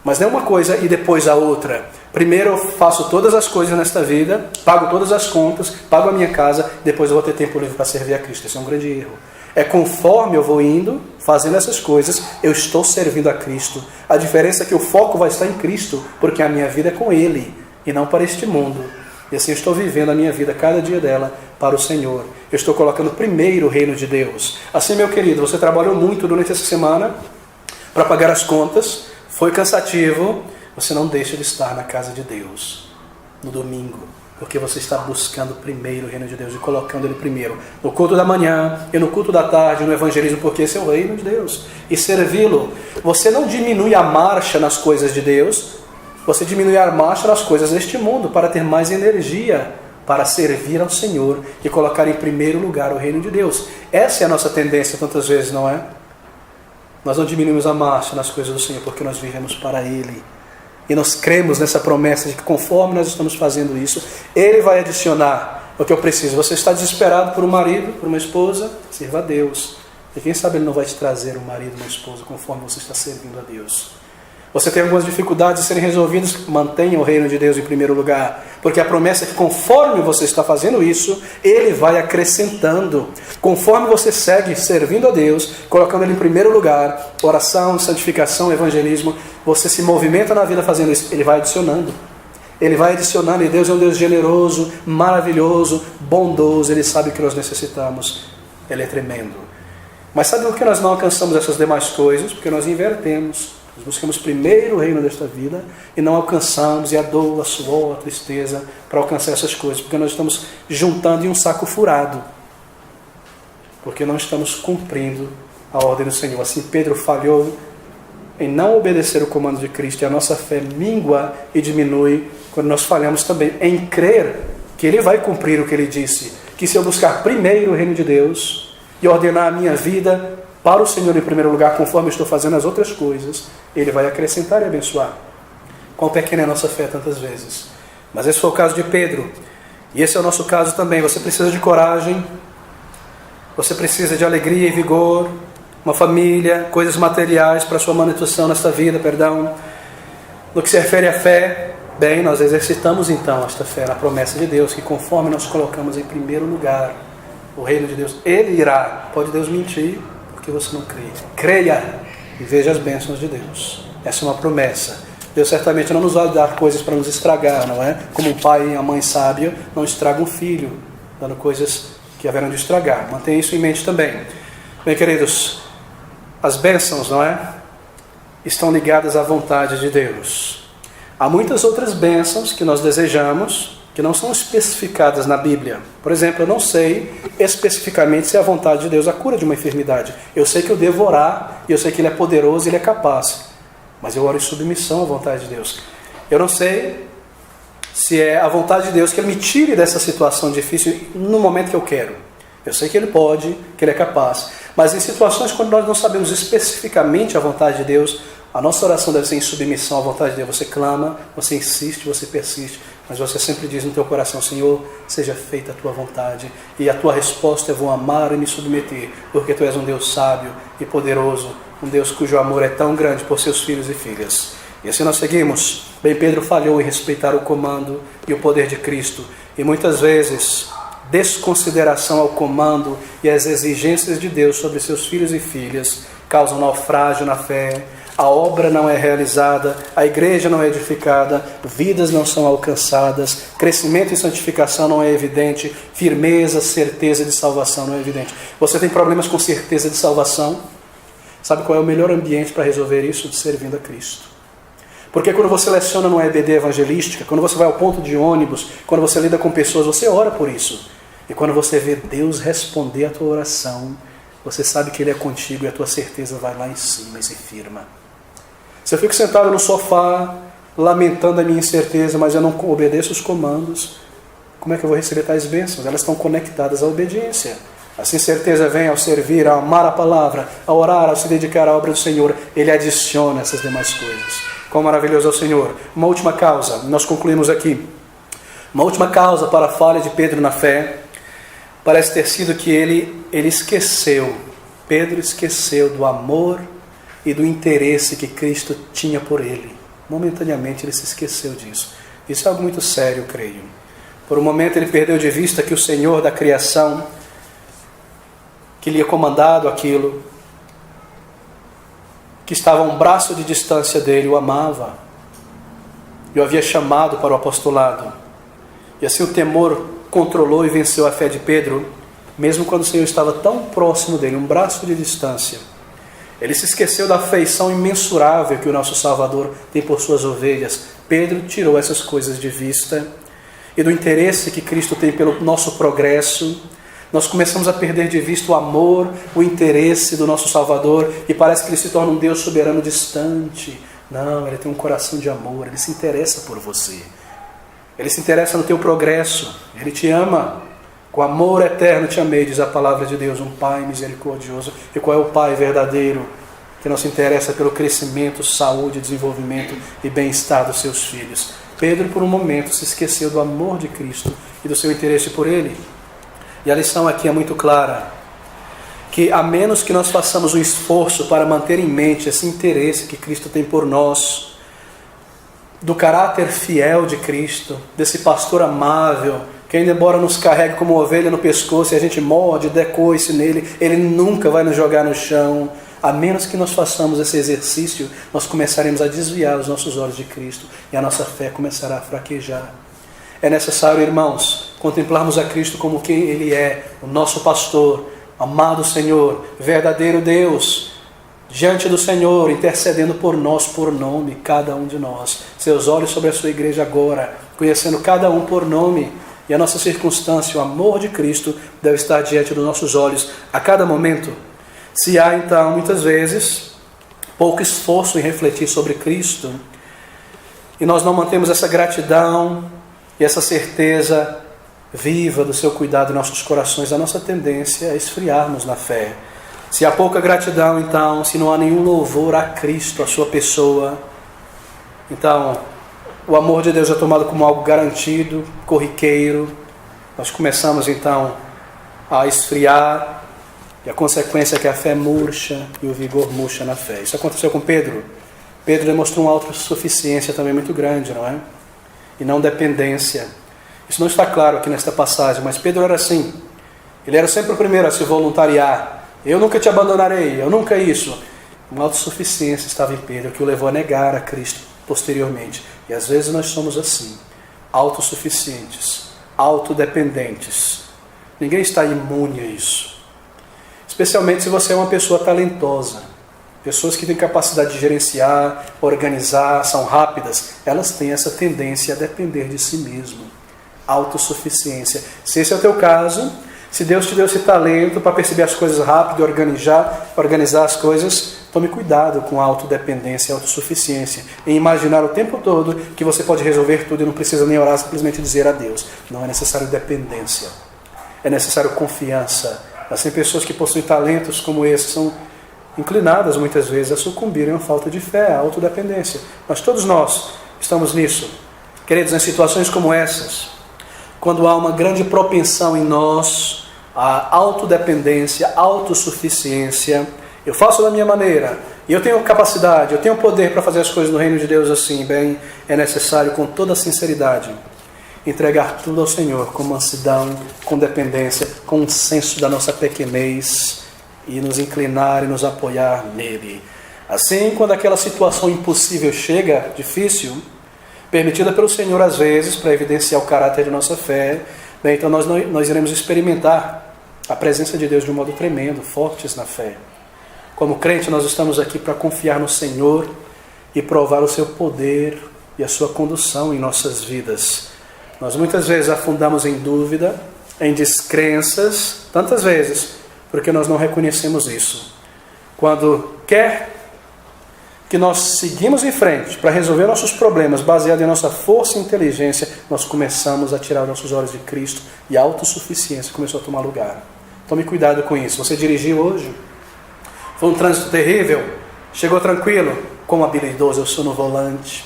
Mas não é uma coisa e depois a outra. Primeiro eu faço todas as coisas nesta vida, pago todas as contas, pago a minha casa, depois eu vou ter tempo livre para servir a Cristo. Esse é um grande erro. É conforme eu vou indo, fazendo essas coisas, eu estou servindo a Cristo. A diferença é que o foco vai estar em Cristo, porque a minha vida é com Ele, e não para este mundo. E assim eu estou vivendo a minha vida, cada dia dela, para o Senhor. Eu estou colocando primeiro o reino de Deus. Assim, meu querido, você trabalhou muito durante essa semana para pagar as contas, foi cansativo, você não deixa de estar na casa de Deus, no domingo. Porque você está buscando primeiro o reino de Deus e colocando Ele primeiro. No culto da manhã e no culto da tarde, no evangelismo, porque esse é o reino de Deus. E servi-lo. Você não diminui a marcha nas coisas de Deus, você diminui a marcha nas coisas deste mundo para ter mais energia para servir ao Senhor e colocar em primeiro lugar o reino de Deus. Essa é a nossa tendência tantas vezes, não é? Nós não diminuímos a marcha nas coisas do Senhor porque nós vivemos para Ele. E nós cremos nessa promessa de que conforme nós estamos fazendo isso, Ele vai adicionar o que eu preciso. Você está desesperado por um marido, por uma esposa? Sirva a Deus. E quem sabe Ele não vai te trazer um marido, uma esposa, conforme você está servindo a Deus. Você tem algumas dificuldades de serem resolvidas, mantenha o reino de Deus em primeiro lugar. Porque a promessa é que conforme você está fazendo isso, Ele vai acrescentando. Conforme você segue servindo a Deus, colocando Ele em primeiro lugar, oração, santificação, evangelismo, você se movimenta na vida fazendo isso, Ele vai adicionando. Ele vai adicionando, e Deus é um Deus generoso, maravilhoso, bondoso, Ele sabe o que nós necessitamos. Ele é tremendo. Mas sabe por que nós não alcançamos essas demais coisas? Porque nós invertemos. Nós buscamos primeiro o reino desta vida e não alcançamos, e a dor, a suor, a tristeza para alcançar essas coisas. Porque nós estamos juntando em um saco furado. Porque não estamos cumprindo a ordem do Senhor. Assim Pedro falhou em não obedecer o comando de Cristo, e a nossa fé mingua e diminui quando nós falhamos também em crer que Ele vai cumprir o que Ele disse, que se eu buscar primeiro o reino de Deus e ordenar a minha vida para o Senhor em primeiro lugar, conforme eu estou fazendo as outras coisas, Ele vai acrescentar e abençoar. Quão pequena é a nossa fé tantas vezes. Mas esse foi o caso de Pedro, e esse é o nosso caso também. Você precisa de coragem, você precisa de alegria e vigor, uma família, coisas materiais para a sua manutenção nesta vida, No que se refere à fé, bem, nós exercitamos então esta fé na promessa de Deus, que conforme nós colocamos em primeiro lugar o reino de Deus, Ele irá. Pode Deus mentir porque você não crê. Creia e veja as bênçãos de Deus. Essa é uma promessa. Deus certamente não nos vai dar coisas para nos estragar, não é? Como um pai e a mãe sábia não estragam um filho, dando coisas que haverão de estragar. Mantenha isso em mente também. Bem, queridos, as bênçãos, não é? Estão ligadas à vontade de Deus. Há muitas outras bênçãos que nós desejamos, que não são especificadas na Bíblia. Por exemplo, eu não sei especificamente se é a vontade de Deus a cura de uma enfermidade. Eu sei que eu devo orar, e eu sei que Ele é poderoso e Ele é capaz. Mas eu oro em submissão à vontade de Deus. Eu não sei se é a vontade de Deus que Ele me tire dessa situação difícil no momento que eu quero. Eu sei que Ele pode, que Ele é capaz. Mas em situações quando nós não sabemos especificamente a vontade de Deus, a nossa oração deve ser em submissão à vontade de Deus. Você clama, você insiste, você persiste, mas você sempre diz no teu coração: Senhor, seja feita a tua vontade. E a tua resposta é: vou amar e me submeter, porque tu és um Deus sábio e poderoso, um Deus cujo amor é tão grande por seus filhos e filhas. E assim nós seguimos. Bem, Pedro falhou em respeitar o comando e o poder de Cristo, e muitas vezes desconsideração ao comando e às exigências de Deus sobre seus filhos e filhas causam naufrágio na fé. A obra não é realizada, a igreja não é edificada, vidas não são alcançadas, crescimento e santificação não é evidente, firmeza, certeza de salvação não é evidente. Você tem problemas com certeza de salvação? Sabe qual é o melhor ambiente para resolver isso? De servindo a Cristo. Porque quando você leciona numa EBD evangelística, quando você vai ao ponto de ônibus, quando você lida com pessoas, você ora por isso. E quando você vê Deus responder a tua oração, você sabe que Ele é contigo e a tua certeza vai lá em cima e se firma. Se eu fico sentado no sofá, lamentando a minha incerteza, mas eu não obedeço os comandos, como é que eu vou receber tais bênçãos? Elas estão conectadas à obediência. Assim, certeza vem ao servir, ao amar a palavra, ao orar, ao se dedicar à obra do Senhor. Ele adiciona essas demais coisas. Quão maravilhoso é o Senhor. Uma última causa, nós concluímos aqui. Uma última causa para a falha de Pedro na fé, parece ter sido que ele esqueceu. Pedro esqueceu do amor e do interesse que Cristo tinha por ele. Momentaneamente ele se esqueceu disso. Isso é algo muito sério, eu creio. Por um momento ele perdeu de vista que o Senhor da criação, que lhe tinha comandado aquilo, que estava a um braço de distância dele, o amava e o havia chamado para o apostolado. E assim o temor controlou e venceu a fé de Pedro, mesmo quando o Senhor estava tão próximo dele, um braço de distância. Ele se esqueceu da afeição imensurável que o nosso Salvador tem por suas ovelhas. Pedro tirou essas coisas de vista, e do interesse que Cristo tem pelo nosso progresso, nós começamos a perder de vista o amor, o interesse do nosso Salvador, e parece que Ele se torna um Deus soberano distante. Não, Ele tem um coração de amor, Ele se interessa por você. Ele se interessa no teu progresso, Ele te ama. Com amor eterno te amei, diz a palavra de Deus, um Pai misericordioso. E qual é o Pai verdadeiro que não se interessa pelo crescimento, saúde, desenvolvimento e bem-estar dos seus filhos? Pedro, por um momento, se esqueceu do amor de Cristo e do seu interesse por Ele. E a lição aqui é muito clara, que a menos que nós façamos um esforço para manter em mente esse interesse que Cristo tem por nós, do caráter fiel de Cristo, desse pastor amável, que ainda embora nos carregue como ovelha no pescoço e a gente morde, der coice nele, Ele nunca vai nos jogar no chão. A menos que nós façamos esse exercício, nós começaremos a desviar os nossos olhos de Cristo e a nossa fé começará a fraquejar. É necessário, irmãos, contemplarmos a Cristo como quem Ele é, o nosso pastor, amado Senhor, verdadeiro Deus, diante do Senhor, intercedendo por nós, por nome, cada um de nós. Seus olhos sobre a sua igreja agora, conhecendo cada um por nome, e a nossa circunstância, o amor de Cristo, deve estar diante dos nossos olhos a cada momento. Se há, então, muitas vezes, pouco esforço em refletir sobre Cristo, e nós não mantemos essa gratidão e essa certeza viva do seu cuidado em nossos corações, a nossa tendência é esfriarmos na fé. Se há pouca gratidão, então, se não há nenhum louvor a Cristo, a sua pessoa, então o amor de Deus é tomado como algo garantido, corriqueiro. Nós começamos então a esfriar, e a consequência é que a fé murcha e o vigor murcha na fé. Isso aconteceu com Pedro. Pedro demonstrou uma autossuficiência também muito grande, não é? E não dependência. Isso não está claro aqui nesta passagem, mas Pedro era assim. Ele era sempre o primeiro a se voluntariar. Eu nunca te abandonarei, eu nunca isso. Uma autossuficiência estava em Pedro, que o levou a negar a Cristo posteriormente. E às vezes nós somos assim, autossuficientes, autodependentes. Ninguém está imune a isso. Especialmente se você é uma pessoa talentosa. Pessoas que têm capacidade de gerenciar, organizar, são rápidas, elas têm essa tendência a depender de si mesmo. Autossuficiência. Se esse é o teu caso, se Deus te deu esse talento para perceber as coisas rápido, organizar as coisas, tome cuidado com a autodependência e a autossuficiência. Em imaginar o tempo todo que você pode resolver tudo e não precisa nem orar, simplesmente dizer a Deus. Não é necessário dependência. É necessário confiança. Assim, pessoas que possuem talentos como esse são inclinadas muitas vezes a sucumbirem à falta de fé, à autodependência. Mas todos nós estamos nisso. Queridos, em situações como essas, quando há uma grande propensão em nós à autodependência, autossuficiência, eu faço da minha maneira, e eu tenho capacidade, eu tenho poder para fazer as coisas no reino de Deus assim, bem, é necessário com toda sinceridade entregar tudo ao Senhor com mansidão, com dependência, com um senso da nossa pequenez e nos inclinar e nos apoiar nele. Assim, quando aquela situação impossível chega, difícil, permitida pelo Senhor às vezes para evidenciar o caráter de nossa fé, bem, então nós iremos experimentar a presença de Deus de um modo tremendo, fortes na fé. Como crente, nós estamos aqui para confiar no Senhor e provar o seu poder e a sua condução em nossas vidas. Nós muitas vezes afundamos em dúvida, em descrenças, tantas vezes, porque nós não reconhecemos isso. Quando quer que nós seguimos em frente para resolver nossos problemas baseado em nossa força e inteligência, nós começamos a tirar nossos olhos de Cristo e a autossuficiência começou a tomar lugar. Tome cuidado com isso. Você dirigiu hoje? Foi um trânsito terrível? Chegou tranquilo? Como habilidoso eu sou no volante.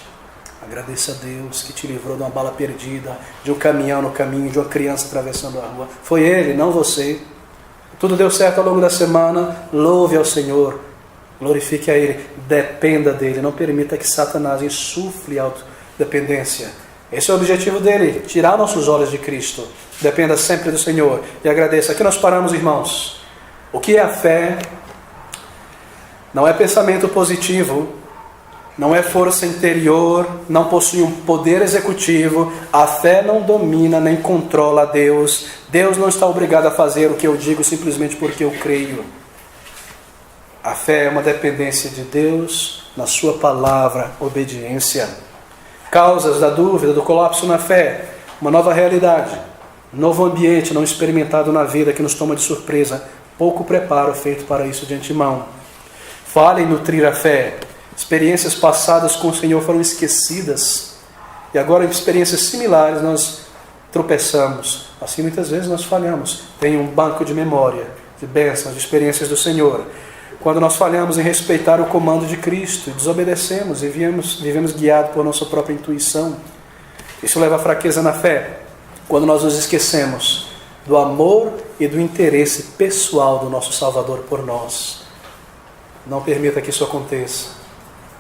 Agradeça a Deus que te livrou de uma bala perdida, de um caminhão no caminho, de uma criança atravessando a rua. Foi Ele, não você. Tudo deu certo ao longo da semana. Louve ao Senhor. Glorifique a Ele. Dependa dEle. Não permita que Satanás insufle a autodependência. Esse é o objetivo dele, tirar nossos olhos de Cristo. Dependa sempre do Senhor. E agradeça. Aqui nós paramos, irmãos. O que é a fé? Não é pensamento positivo, não é força interior, não possui um poder executivo. A fé não domina nem controla a Deus. Deus não está obrigado a fazer o que eu digo simplesmente porque eu creio. A fé é uma dependência de Deus, na sua palavra, obediência. Causas da dúvida, do colapso na fé, uma nova realidade, um novo ambiente não experimentado na vida que nos toma de surpresa, pouco preparo feito para isso de antemão. Fale em nutrir a fé. Experiências passadas com o Senhor foram esquecidas e agora em experiências similares nós tropeçamos. Assim muitas vezes nós falhamos. Tem um banco de memória, de bênçãos, de experiências do Senhor. Quando nós falhamos em respeitar o comando de Cristo, desobedecemos e vivemos guiados por nossa própria intuição. Isso leva à fraqueza na fé. Quando nós nos esquecemos do amor e do interesse pessoal do nosso Salvador por nós. Não permita que isso aconteça.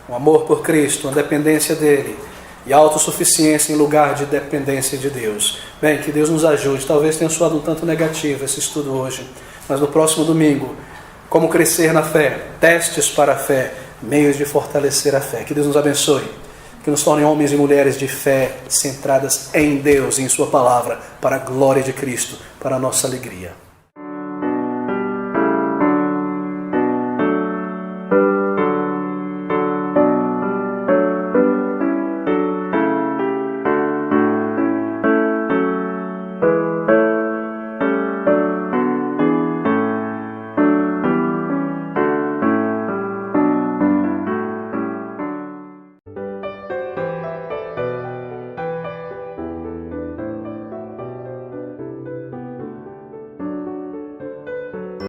Um amor por Cristo, uma dependência dEle e a autossuficiência em lugar de dependência de Deus. Bem, que Deus nos ajude. Talvez tenha soado um tanto negativo esse estudo hoje, mas no próximo domingo como crescer na fé, testes para a fé, meios de fortalecer a fé. Que Deus nos abençoe, que nos torne homens e mulheres de fé centradas em Deus e em Sua palavra, para a glória de Cristo, para a nossa alegria.